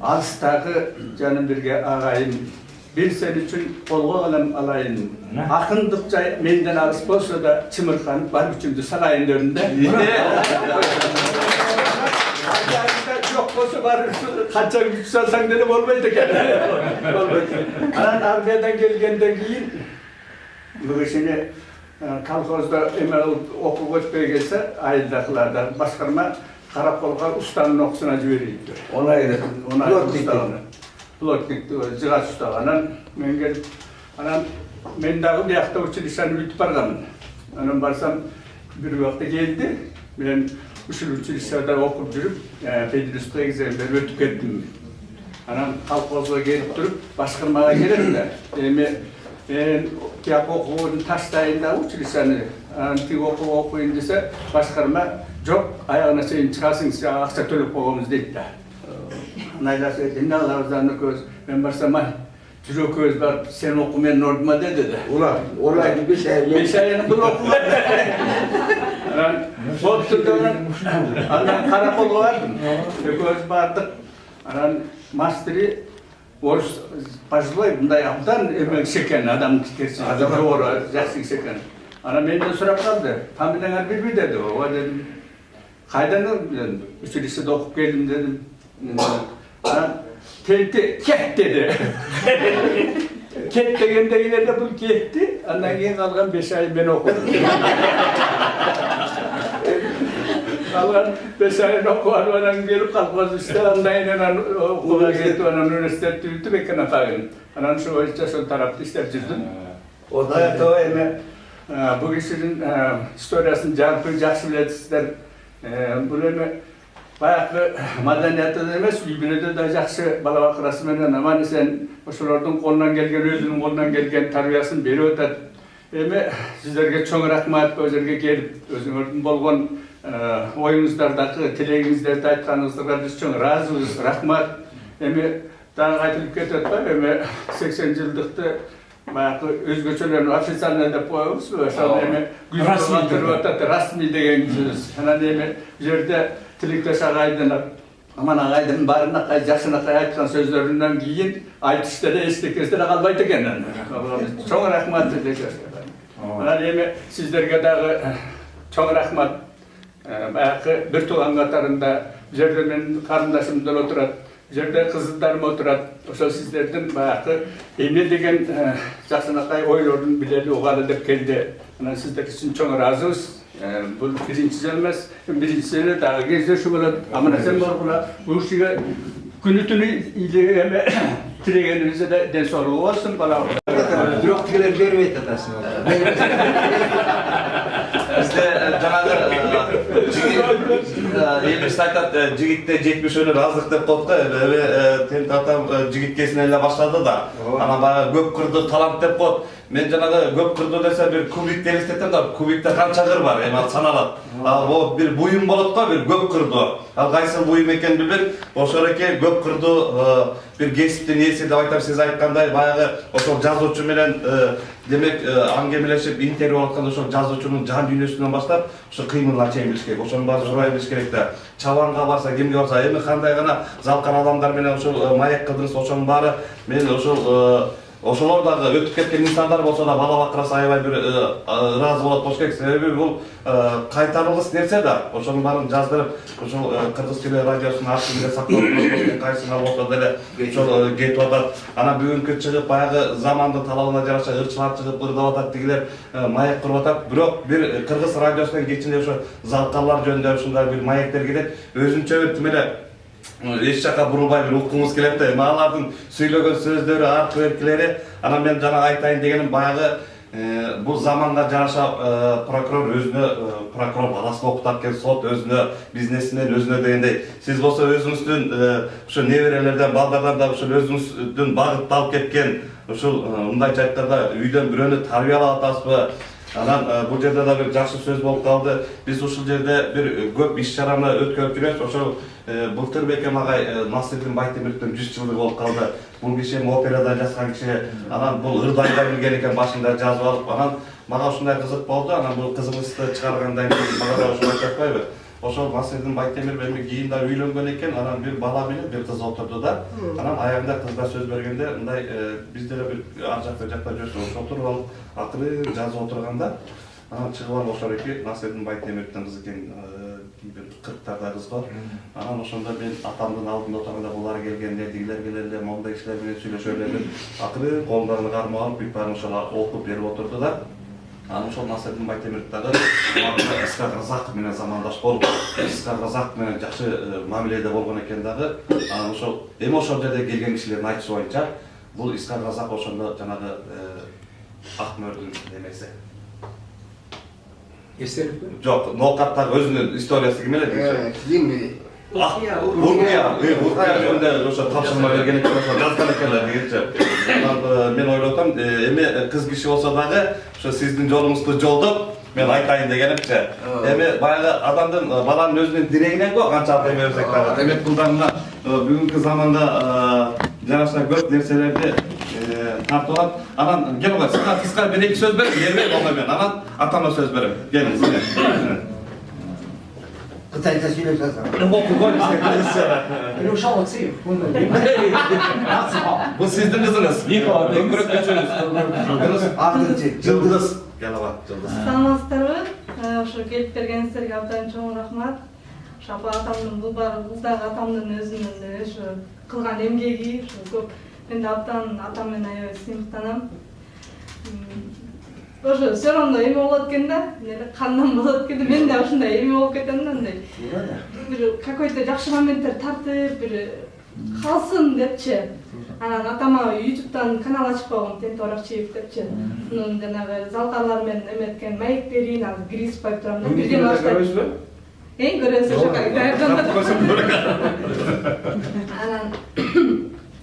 алыстагы жаным бирге агайым бир сен үчүн колго алайын. Акындык жай менден алыс болсо да чымырканып бар күчүмдү салайын дедим да. Жок болсо бар канча күч салсаң деле болбойт экен. Анан армиядан келгенден кийин бул кишини колхозда эме окууга өтпөй келсе, айылдакылардан башкарма карап колго устанын окуусуна жибериптир. Плотниктти жыгач уставанан мен келип, анан мен дагы биякта училищени бүтүп барганмын. Анан барсам бир убакта келди. Мен ушул училищеде окуп жүрүп, педагогический экзаменди өтүп кеттим. Анан колхозго келип туруп, башкармага келем да. Эми мен тияк окуун таштайын да училищени. Тиги окуйын десе, башкарма жок, аягына чейин чыгасың, сиз акча төлөп койгонбуз дейт да. Найласы эмне кылабыз аны көз. Мен барсам, жүрөк көз барып, сен оку менин ордума деди да. Олай беш айын бул окума. Анан болупту да, анан караколго бардым. Көз бардык. Анан мастери орус пожилой мындай абдан эмек экен, адам киши жогору жакшы киши экен. Анан менден сурап калды. Фамилияңар билби деди. Ооба дедим. Кайдан училищеде окуп келдим дедим. Анан Тенте кет деди. Кет дегенде эле бул кетти. Андан кийин калган 5 ай мен окудум. Калган 5 ай окуп анан келип колхозда андан кийин окууга кетип анан университетти бүтүп экен атагын. Анан ошо боюнча ошол тарапта иштеп жүрдүм. Ото эми бул кишинин историясын жалпы жакшы билесиздер. Бул эми баягы маданияттан эмес, үй-бүлөдө да жакшы бала бакырасы менен аман эсен ошолордун колунан келген, өзүнүн колунан келген тарбиясын берип атат. Эми сиздерге чоң рахмат, бул жерге келип, өзүңөрдүн болгон оюңуздардагы тилегиңиздерди айтканыңыздарга биз чоң ыраазыбыз, рахмат. Эми дагы айтылып кетет да, эми 80 жылдыкты баягы өзгөчөлөрүн официально деп коебузбу, ошол эми расмий атат, расмий деген сөз. Анан эми бул жерде Тилектеш агайдын, аман агайдын барынакай, жакшынакай айткан сөздөрүнөн кийин айтышта да эстекесте да калбайт экен. Чоң рахмат Тилектешке. Анан эми сиздерге дагы чоң рахмат. Баягы бир тууган катарында бул жерде менин карындашымдар отурат, бул жерде кызылдарым отурат. Ошол сиздердин баягы эмне деген жакшынакай ойлорун билели угалы деп келди. Анан сиздер үчүн чоң ыраазыбыз. Бул биринчи жол эмес, биринчи эле дагы кездешүү болот. Аман эсен болгула. Бул кишиге күнү түнү эме тилегенибизде ден соолугу болсун бала. Бирок тигилер бербейт атасын. Bizde жаңағы елбасы айтады, жігітте 70 өлер аздық деп қойды. Тент атам жігіт кезінен эле баштады да. Ана баягы көп кырды талант деп қойды. Мен жаңағы көп кырды десе бір кубик елестетем да, кубикте қанша кыр бар, ал саналат. Ал бір буйым болот го, бір көп кырды. Ал кайсы буйым экенин билбейм. Ошол эке көп кырды bir кесиптин ээси деп айтам, сиз айткандай баягы ошол жазуучу менен демек аңгемелешип интервью алып атканда ошол жазуучунун жан дүйнөсүнөн баштап ошо кыймылына чейин билиш керек. Ошонун баарын сурай билиш керек да. Чабанга барса, кимге барса, эми кандай гана залкан адамдар менен ошол маек кылдыңыз, ошонун баары мен ошолор дагы өтүп кеткен инсандар болсо да бала бакырасы аябай бир ыраазы болот болуш керек. Себеби бул кайтарылгыс нерсе да. Ошонун баарын жаздырып, ошол Кыргыз теле радиосунун архивинде сакталып кайсына болсо деле ошол кетип атат. Анан бүгүнкү чыгып баягы замандын талабына жараша ырчылар чыгып ырдап атат, дегилер маек куруп атат. Бирок бир Кыргыз радиосунун кечинде ошо залкалар жөнүндө ушундай бир маектер келет. Өзүнчө бир тим эле эч жака бурулбай бир уккуңуз келет да. Алардын сүйлөгөн сөздөрү, аркы беркилери. Анан мен жана айтайын дегеним баягы бул заманга жараша прокурор өзүнө прокурор баласын окутат экен, сот өзүнө бизнесинен өзүнө дегендей. Сиз болсо өзүңүздүн ошо неберелерден, балдардан да ошол өзүңүздүн багытталып кеткен ошол мындайча айтканда үйдөн бирөөнү тарбиялап атасызбы? Анан бул жерде да бир жакшы сөз болуп калды. Биз ушул жерде бир көп иш-чараны өткөрүп жүрөбүз. Ошол былтыр бекем агай Насырдин Байтемировдун 100 жылдыгы болуп калды. Бул киши операда жазган киши. Анан бул ырдайда билген экен, башында жазып алып. Анан мага ушундай кызык болду. Анан бул кызыгысты чыгаргандан кийин мага да ушул айтып атпайбы? Ошол Насырдин Байтемиров эми кийин да үйлөнгөн экен. Анан бир бала менен бир кыз отурду да. Анан аягында кыз да сөз бергенде мындай бизде да бир ар жакта жүрсө отуруп алып акырын жазып отурганда анан чыгып алып ошол эки Насырдин Байтемировдун кызы экен, бир 40-тарда кыз го. Анан ошондо мен атамдын алдында отурганда булар келгенде, дигилер келгенде, моундай кишилер менен сүйлөшө элем. Акырын колундарын кармап алып, бүт баарын ошол окуп берип отурду да. Анан ошол Насырдин Байтемиров дагы Исхак Разаков менен замандаш болуп, Исхак Разаков менен жакшы мамиледе болгон экен дагы. Анан ошол эми ошол жерде келген кишилердин айтышы боюнча бул Исхак Разаков ошондо жанагы Акмөрдүн немеси. Эстеликпи? Жок, ноокаттагы өзүнүн историясы ким эле дейчи? Ким? Уркия жөнүндө ошо тапшырма берген экен, ошо жазган экенлер дегенче. Мен ойлоп атам, эми кыз киши болсо дагы ошо сиздин жолуңузду жолдоп мен айтайын дегенимче. Эми баягы адамдын баланын өзүнүн дирегинен го канча айта берсек дагы. Демек бул дагы бүгүнкү заманда жараша көп нерселерди тартып алат. Анан кел кой, сага кыска бир эки сөз берип, бербей болмойм. Анан атама сөз берем. Келиңиз. Кытайча сүйлөп жатсам. Ушал отсыйм. Бул сиздин кызыңыз. Өкүрөк көчөңүз. Артынчы. Жылдыз. Келаба, жылдыз. Саламатсыздарбы? Ошо келип бергениңиздерге абдан чоң рахмат. Ошо атамдын бул дагы атамдын өзүнүн ошо кылган эмгеги, ошо көп. Мен да абдан атам менен аябай сыймыктанам. Ошо сөйрөндө эме болот экен да, кандан болот экен. Мен да ушундай эме болуп кетем да, мындай. Бир какой-то жакшы моменттер тартып, бир калсын депчи. Анан атама YouTube'дан канал ачып койгом, Тент Оракчиев депчи. Мунун жанагы залкарлар менен эметкен маектерин азыр киргизбай турам да. Бирден баштап. Көрөсүз ошо даярдандым.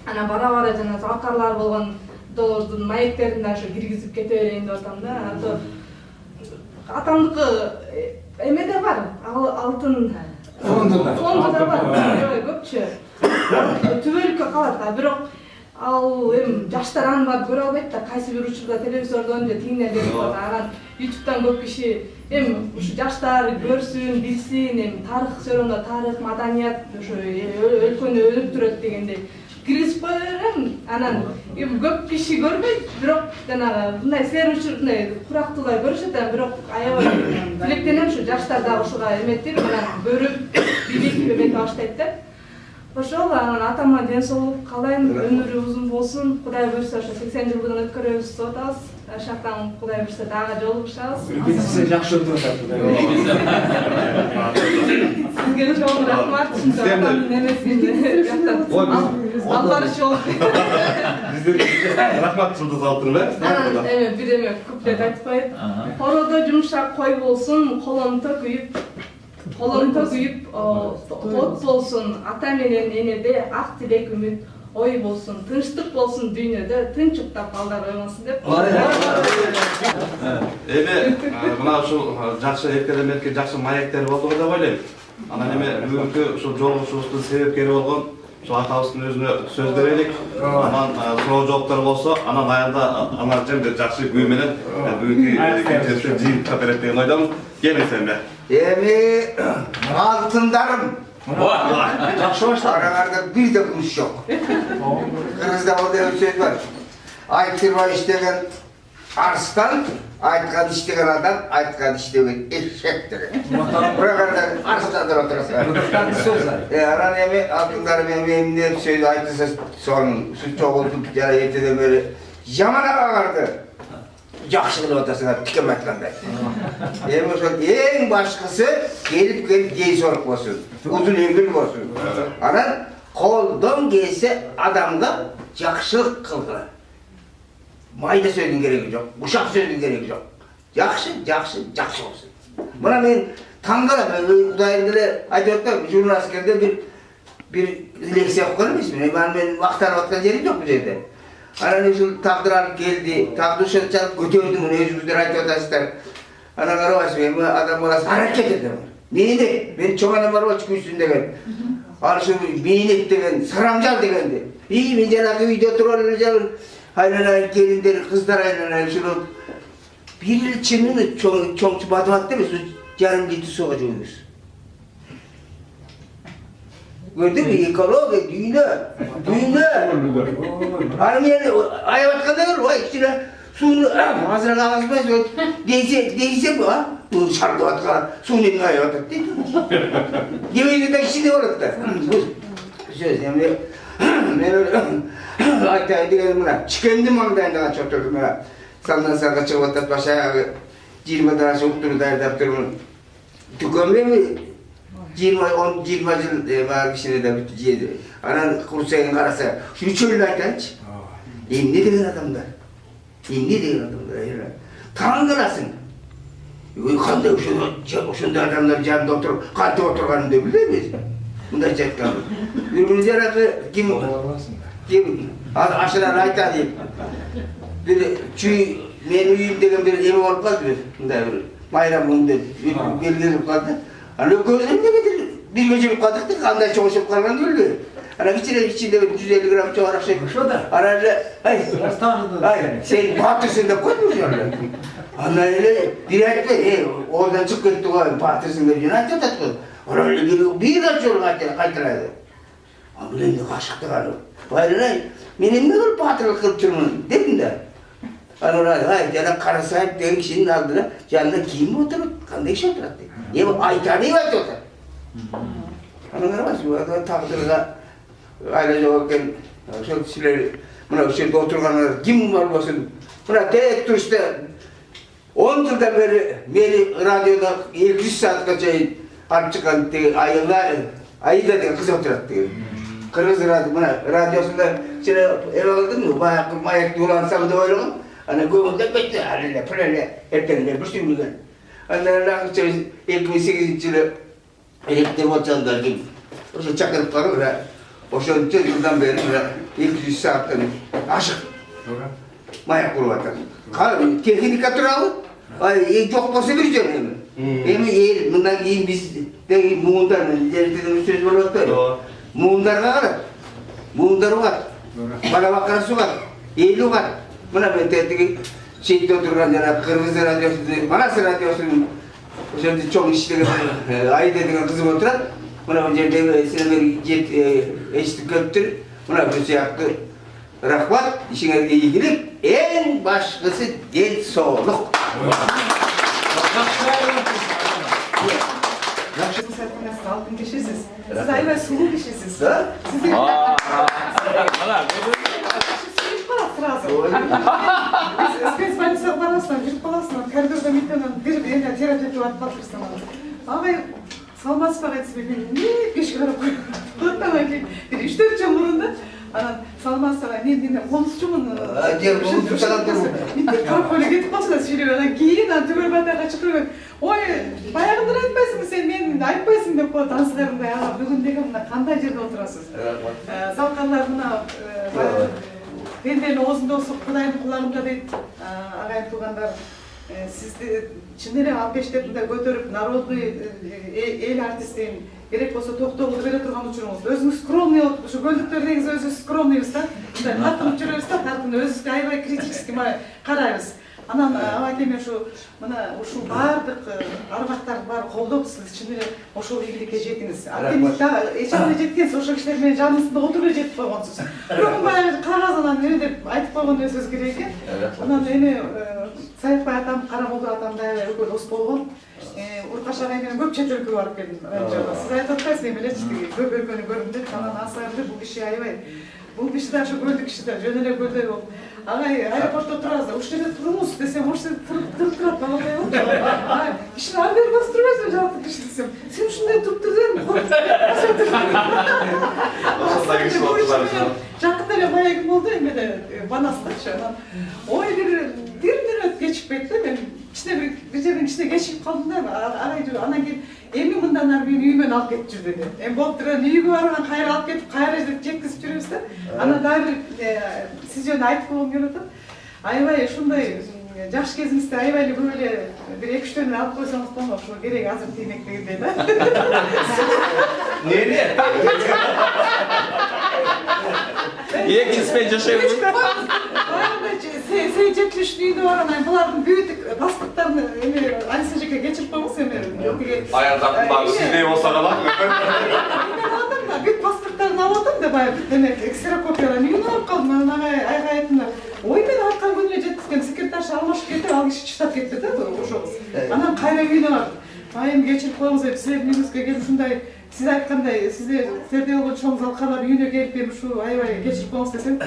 Анан бара жана залкарлар болгон долордун маектерин ошо киргизип кете берейин деп атам да. Ато атамдыкы эмеде бар, алтын фондуда бар, аябай көпчү. Түбөлүккө калат, бирок ал эми жаштар аны барып көрө албайт да, кайсы бир учурда телевизордон же тигинен берип коет. Анан YouTube'дан көп киши эми ушу жаштар көрсүн, билсин, эми тарых сөйрөндө тарых, маданият ошо өлкөнү өнүктүрөт дегендей киргизип кое берем. Анан көп киши көрбөйт, бирок жанагы мындай силер үчүн мындай курактуулай көрүшөт, бирок аябай тилектенем ушу жаштар дагы ушуга эметип, анан көрүп, билип эмете баштайт да. Ошол анан атама ден соолук каалайм, өмүрү узун болсун. Кудай буйрса ошо 80 жылдыгын өткөрөбүз деп атабыз. Шактан Кудай буйрса дагы жолугушабыз. Сиз жакшы өтүп атат. Сизге чоң рахмат. Албарыш болуп. Рахмат Жылдыз Алтын бе? Анан эме бир эме куплет айтып коеюн. Короодо жумшак кой болсун, колонто күйүп, от болсун, ата менен энеде ак тилек үмүт, ой болсун, тынчтык болсун дүйнөдө, тынч уктап балдар оймосун деп. Эми мына ушул жакшы эркеден берки жакшы маектер болду го деп ойлойм. Анан эми бүгүнкү ушул жолугушуубуздун себепкери болгон ушул атабыздын өзүнө сөз берелик. Анан суроо жооптор болсо, анан аялда ана жерде жакшы күй менен бүгүнкү жыйынтыкка берет деген ойдомун. Келиңиздерби? Эми алтындарым. Жакшы баштады. Араңарда бир да күмүш жок. Кыргызда ол деген сөз бар. Айтырбай иштеген арстан, айткан иштеген адам, айткан иштеген эшек деген. Буракарда арстандыр отурасың. Анан эми алтындарым эми эмне сөз айтылса сонун чогултуп жана эртеден бери жаман агарды жакшы кылып атасыңар тикем айткандай. Эми ошол эң башкысы келип дей сорук болсун, узун эмгил болсун. Анан колдон келсе адамга жакшылык кылгыла. Майда сөздүн кереги жок, ушак сөздүн кереги жок. Жакшы болсун. Мына мен таң калам, Кудайым деле айтып атам, журналисткерде бир лекция окуган эмесмин. Мен мактанып аткан жерим жок бул жерде. Анан ушул тагдыр алып келди, тагдыр ушунчалык көтөрдүм, өзүңүздөр айтып атасыздар. Анан карабайсызбы, эми адам баласы аракет этет. Мен чоң анам бар болчу күчсүн деген. Ал ушул мейнет деген, сарамжал дегенди. Мен жанагы үйдө туруп айланайын келиндер, кыздар айланайын ушул бир чынын чоңчу батып атты эмес, жарым литр сууга жууйбуз. Көрдүңбү, экология, дүйнө. Аны мен аябат атканда ой, кичине сууну азыраак агызбайсыз, дейсем, бул шардап аткан сууну эмне аябат атат дейт. Дебейде да кичине болот да. Сөз эми мен айтайын деген мына чикемдин маңдайында чотурдум мына. Сандан санга чыгып атат, башагы 20 дараша уктуруп даярдап турмун. Дүкөнбү 20 жыл бар кишине да бүт жеди. Анан курсайын караса, үчөөлү айтайынчы. Эмне деген адамдар? Таң каласың. Кандай ошондой адамдар жанында отуруп, кантип отурганымды билбейбиз. Мындай жаткан. Бир күнү жаракы ким ашынан айта дейт. Бир чүй менин үйүм деген бир эме болуп калды, мындай бир майрам күндө белгиленип калды. Анан экөөбүз эмнегедир бирге жүрүп калдык, кандай чоңшуп калганды билбейм. Анан ичинде 150 грамм чоңураак шек. Ошода. Анан эле сен батырсың деп койдуң эле. Анан эле бир айтты, ойдан чыгып кетти го, батырсың деп жана айтып атат го. Анан эле бир жолу кайтарады. Анан эле кашыктыганы. Байлай, мен эмне кылып батырлык кылып жүрмүн дедим да. Анан жана Карасаев деген кишинин алдына жанында ким отуруп, кандай киши отурат дейт. Эми айтаны айтып атат. Анан карабайсызбы, тагдырга айла жок экен. Ошол кишилер мына ушул жерде отургандар ким болбосун. Мына тек турушта 10 жылдан бери мени радиода 200 саатка чейин алып чыккан деген Аида деген кыз отурат деген. Кыргыз радиосунда сен эме кылдыңбы, баягы маекти улансам деп ойлогом. Анан көңүлдө кетти, алеле, пулеле, эртеңдер бүштүн билген. Андан 2008-жылы электр болчандар ким? Ошо чакырып калып, ошончо жылдан бери 200 сааттан ашык маек куруп атат. Калып техника турабы? Жок болсо бир жөн эми. Эми эл мындан кийин биз деген муундар жерден сөз болуп атпайбы? Муундарга карап, муундар бар. Бала бакарасы бар, эли бар. Мына мен тетиги шетте отурган жана Кыргыз радиосунун, Манас радиосунун ошондо чоң иштеген Аида деген кызым отурат. Мына бул жерде силер эчтип келиптир. Мына бул сыяктуу рахмат, ишиңерге ийгилик, эң башкысы ден соолук. Алтын кишисиз. Сиз аябай сулуу кишисиз. Спецбольницага барасың, жүрүп каласың, коридордо митенен бир эне терапевт атып атырсың. Агай салмасыз ба айтсыз, мен эмне кешке карап койдум. Оттан кийин бир 3-4 жыл мурун да Анан саламатсызбы, мен комузчумун. Жер комузчу салаттырмын. Митип карап эле кетип калчу да сүйлөп, анан кийин түгөл батайга чакырып, ой, баягыдан айтпайсыңбы сен, мен айтпайсың деп коет ансыздарымдай. Ага, бүгүн деги мына кандай жерде отурасыз? Залкарлар мына пенденин оозунда болсо Кудайдын кулагында дейт, агайын туугандар. Сизди чын эле алып бештеп мындай көтөрүп, народный эл артистин керек болсо токтогулду бере турган учуруңуз. Өзүңүз скромный болуп, ушу көлдүктөр негизи өзүбүз скромныйбыз да. Мындай тартынып жүрөбүз да, тартынып өзүбүзгө аябай критически карайбыз. Анан абакем ушу мына ушул баардык арбактарды баары колдоп, сиз чын эле ошол ийгиликке жеттиңиз. Анткени дагы эч кандай жеткенсиз, ошол кишилер менен жаныңызда отуруп эле жетип койгонсуз. Бирок баягы кагазынан эмне деп айтып койгондой сөз керек экен. Анан эми Саякбай атам, Карамолду атам да аябай өкөл дос болгон. Уркаш агай менен көп чет өлкөгө барып келдим. Сиз айтып атпайсызбы, эми элечи көп өлкөнү көрдүм деп. Анан ансагымда бул киши аябай. Бул киши да ошо көлдүк киши да, жөн эле көлдөй болуп. Агай аэропортто турабыз да, ушул жерде туруңуз десем, ошол туруп турат, балакай болчу. Кишини ары бери басып турбайсызбы, жалпы киши десем. Сен ушундай туруп тур дедим, Ошондой киши болуп жакында эле баягы болду эмеде, Банастачы. Анан ой бир мүнөт кечип кетти, мен бир жерден кичине кечигип калдым да, агай анан кийин эми мындан ары мени үйүмөн алып кетип жүр деди. Эми болуптур, үйгө барган кайра алып кетип, кайра жеткизип жүрөбүз да. Анан дагы сиз жөнүндө айтып койгум келип атат. Аябай ушундай жаш кезиңизде аябай эле көп эле бир 2-3 төн алып койсоңуз болмок, ошо керек азыр тиймек дегендей да. Эмне? Экчиспен жашайбыз да. Сен жетилиштүү үйдө барган, булардын бүт паспорттарын эми Алиса жеке кечирип койгуңуз эми. Аял заттын баары сиздей болсо калат. Бүт паспорттарын алып атам да баягы демек ксерокопияларын үйүнө алып калдым. Анан айга айтымдар, ой мен арткан күнү эле жеткизгем, секретарша алмашып кетип, ал киши чыштап кетти да ошол. Анан кайра үйүнө бардым. Айым кечирип коюңуз деп силердин үйүңүзгө келип ушундай сиз айткандай сиздердей болгон чоң залкарлар үйүнө келип эми ушу аябай кечирип коюңуз десем,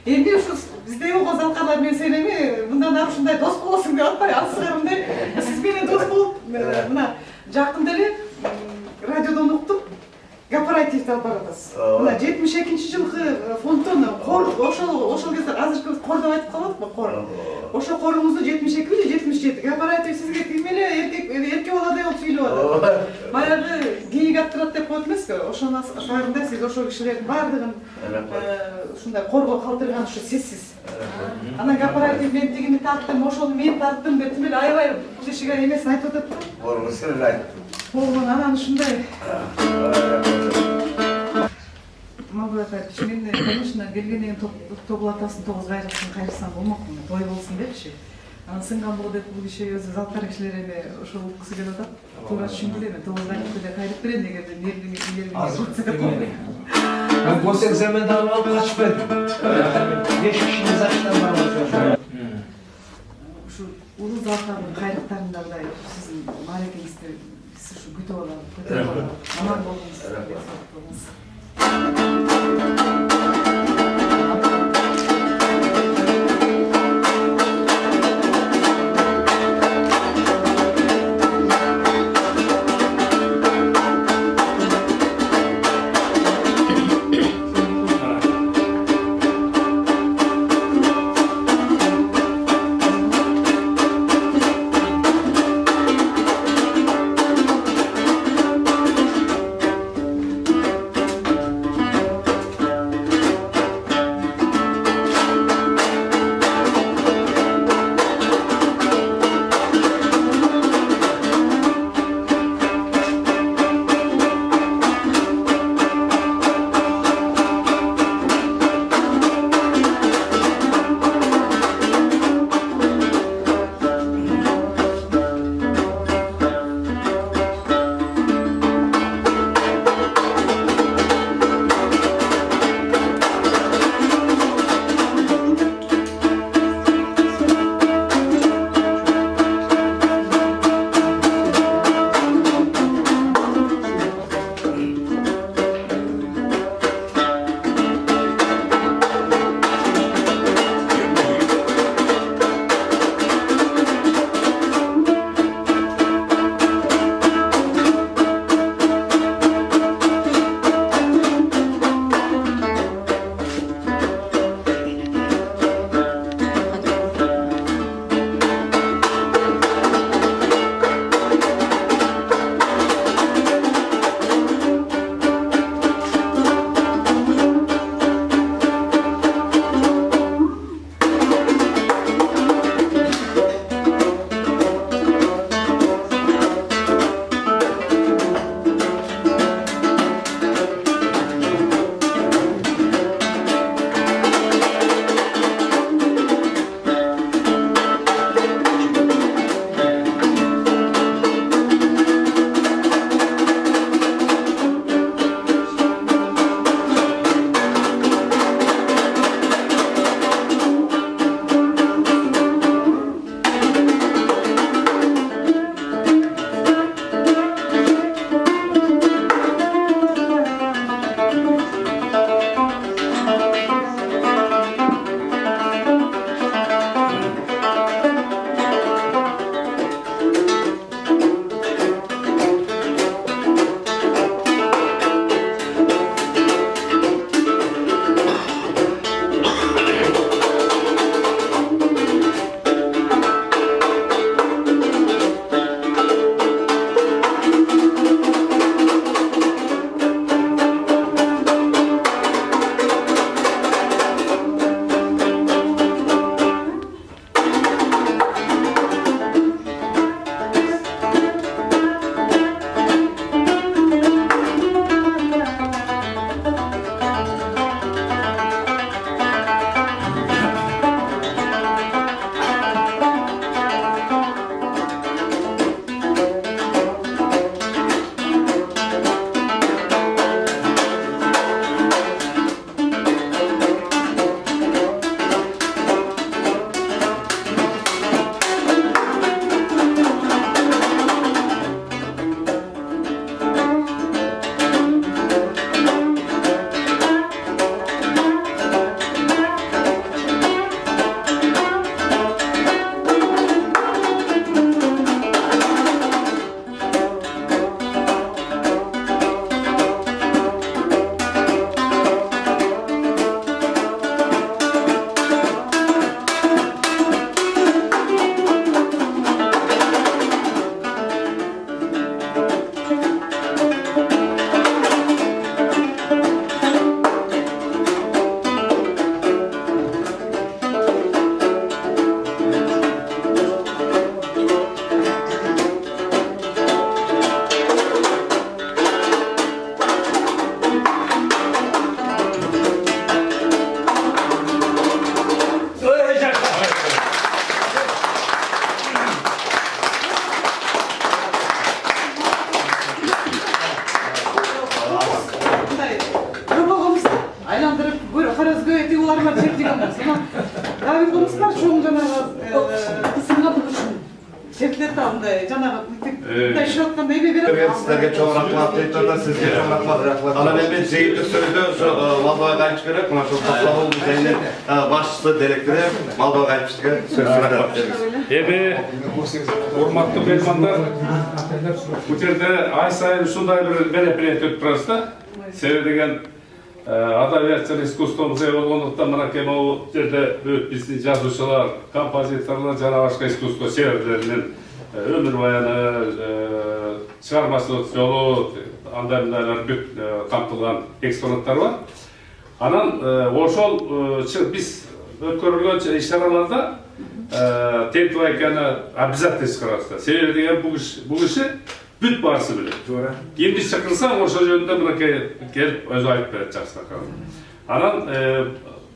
эми ушу биздей болгон залкарлар менен сен эми мындан ары ушундай дос болосуң деп атпай, алсыгарымдай сиз менен дос болуп мына жакында эле радиодон уктум. Кооперативди алып баратасыз. Мына 72-жылкы фонддон ошол кезде азыркы кор деп айтып калбадыкпы, кор. Ошо коруңузду 72 же 77 кооператив сизге тим эле эркек баладай болуп сүйлөп атат. Баягы кийик аттырат деп коет эмеспи? Ошонун асарында сиз ошол кишилердин баардыгын ушундай корго калтырган ушу сизсиз. Анан кооператив мен тигини тарттым, ошону мен тарттым деп тим эле аябай бул кишиге эмесин айтып атат да. Болгон сен айттым. Болгон анан ушундай Мабулатай, мен, конечно, келгенен топлатасын, тогуз кайрыксан болмокмун, той болсун депчи. Анан сынган болду деп бул киши өзү залкар кишилер эми ошол уккусу келип атат. Туура түшүндүр эми, тогуз кайрыкты кайрып берем дегенде мээрдин жутса деп койбойм. Ben Kosek zeminde alıp kaçmadım. 5 kişinin saçtan var. Şu ulu залкардын кайрыктарындай сиздин мааракеңизди биз ушу күтүп алабыз. Аман болуңуз. Sınavı düşün. Şeflet aldı. Canağı mınday işe atkan evi verip. Sizlerge çok rahmat deyip da sizge çok rahmat. Ana ben Zeyit'te söyledi, şu Moldova kayıp gerek, buna şu Toplağın düzeyinin başçısı, direktörü Moldova kayıp çıkıyor. Ebi, hurmatlı mehmanlar, bu yerde ay sayın şunday bir merhamet ötüp turasında. Sebebi degen adabiyyatçı iskustomuza olğanlıktan mana kema o yerde bizning yazuvchilar, kompozitorlar, jana boshqa iskusto she'rlarining ömür bayanı, çıkarmasılık yolu, andamlar kamtılgan eksponatlar var. Anan oşol biz ötkörülgön işaralarda tempo ekeni обязательно çıkarasызlar. Sebebi degen bu işi büt barısı bilir. Endi çıkılsa oşo yönde gelip özü ayıp berip jakşırak. Anan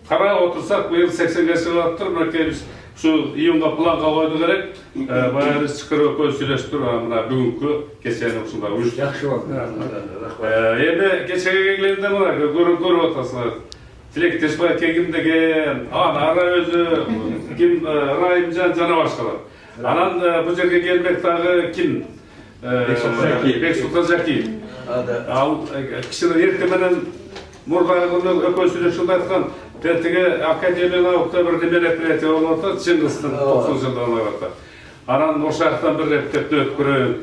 kara otursak bu yıl 80'ge çıkılattır, biz şu iyonga planga koydu gerek, bayağı çıkırıp köz süreçtir, bugünkü geçeni uşunlar uyuştu. Yaxşı oldu. Endi geçege gelgende mına görüp otasınlar. Tilekteşme kegimdegen, ara özü, kim Rahimcan jana başkalar. Anan bu yerge gelmekdagi kim? Beksultan Zaki. Al kişinin ertemenen Murgay'ın ököz süreçinde aytkan, Tentege akademiyana okta bir merhamet olmadı, Çingiz'den 90 yıldan olarak. Anan oşaktan bir reptepte ötkürün.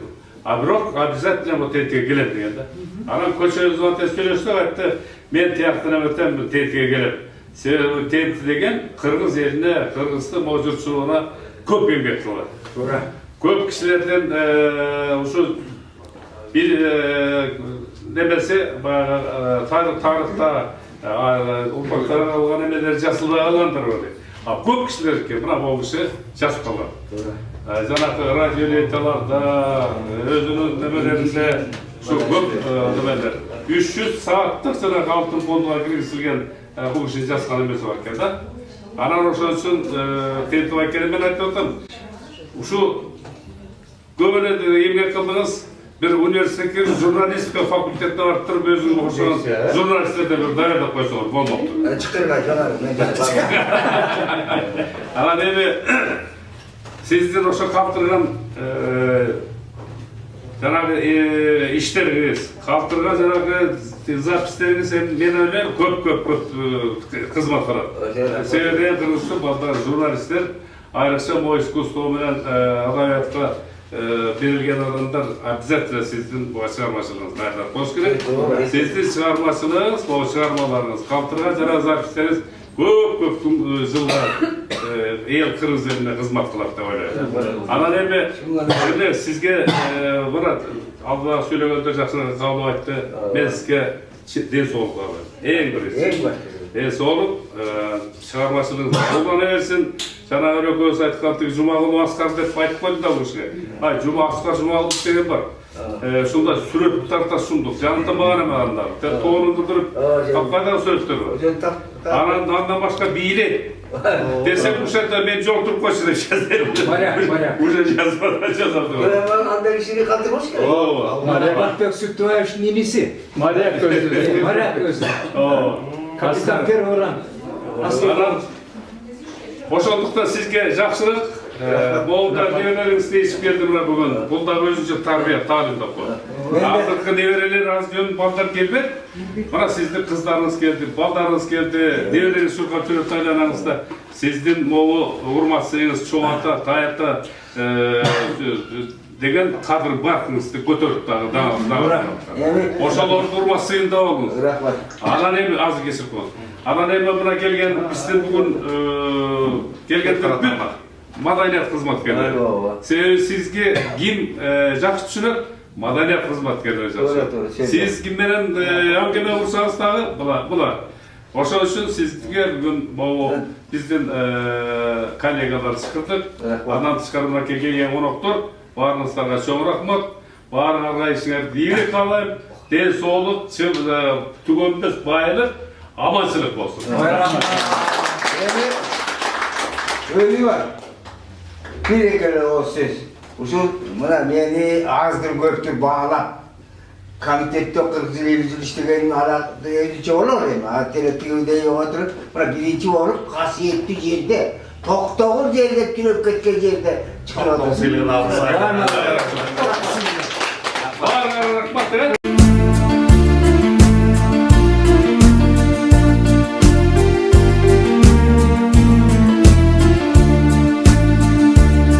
Abrok, обязательно bu tentege gelip degende. Anan koçoyu zaman tespelöştü, aytты, men tiyaktına öten bir tentege gelip. Sebebi tenti degen, Kırgız eline, Kırgız'da mevcutçuluğuna köp еңбек kılır. Köp kişilerden şu bir nemesi, tarihta ufaklara algan emeler jasılbay alandır öyle. Köp kişiler ki buna bu kişi jasıp kalır. Janakı radyoleitalarda, özünün nemelerinde şu köp nemeler. 300 saatlik janak altın fonuna kirgisilgen bu kişi jaskan emesi var eкен da. Anan oşo üçün tenti var ekeni men aytып atам. Şu göbelede emgek kıldınız, bir üniversitedeki jurnalistika fakültetine arttırıp özünü oxuyan jurnalistlerden bir dayanıp koysanız bolmaptı. Çıkırga canarım, Ana nemi, sizden oşo kaptırgan janagı işleriniz, kaptırgan janagı zapisleriniz men öyle köp kızmat kılат. Sebebi Kırgız'ta bazı jurnalistler ayrıca bu iskusto bilen adabiyatga berilgen adamlar обязательно sizin bu çıkarmaçılığınız dayanat boş gerek. Sizin çıkarmaçılığınız, bu çıkarmalarınız, kaptırgan jana zapisleriniz köp yıllar el Kırgız eline hizmet kılat da öyle. Ana nemi, sizge Murat, Allah söylegende jakşırak kabul aytты, men sizge den soğuk alayım. Eng birisi. Den soğuk, çıkarmaçılığınız olana versin. Jana öyle köz aytkandık, Jumagul Askar dep aytıp koydu da bu işe. Juma Askar Jumagul degen var. Şunda sürekli tarta sunduk, janıta bağına mağanlar. Toğununda durup, kapkaydan sözdür var. Andan başka biyili. Desek bu şartta ben jolturup koşuyor. Baryak. Уже yazmadım. Anda işini kaldırmış ki. Baryak Beksutoyev'in ninisi. Maryak gözü. Baryak özü. Kapitan Perhoran. Anan, oşoldukta sizge jakşılık, bolda neverelerinizde içip geldiler bugün. Bolda özünce tarbiya, talim da koy. Azırkı nevereler az yön balдар gelmedi. Bana sizde kızlarınız geldi, baldarınız geldi, nevereniz şurkan türü taylananızda. Sizden moğu urmatsayınız, çoğata, tayata degen kadir barkınızды көтөрүп дагы. Ошолорду урматсайын да болуңуз. Анан эми азыр кесип коет. Анан эми мына келген биздин бүгүн келгендер бүт маданият кызматкерлери. Себеби сизге ким жакшы түшүнөт? Маданият кызматкерлери жакшы. Сиз ким менен аңгеме курсаңыз дагы булар. Ошол үчүн сизге бүгүн могу биздин коллегалар чакырдык. Андан тышкары мына келген коноктор barınızlarga çok rahmat, barınızlarga işinizde iyilik kalayım, den soğuluk, tükenmez bayılık, amaçlık olsun. Öyle var. Bir kere o söz. Usul, buna beni azdır köptür bağla. Komitette Kırgız Elçiliği işlegenin alakalı olur mu? Televizyonda oturup, buna birinci olup, kasiyetli yerde тоқтоғыр жерде түнеп кеткен жерде шығып Тоқтоғыр сыйлығын алып Барлығы рахмат.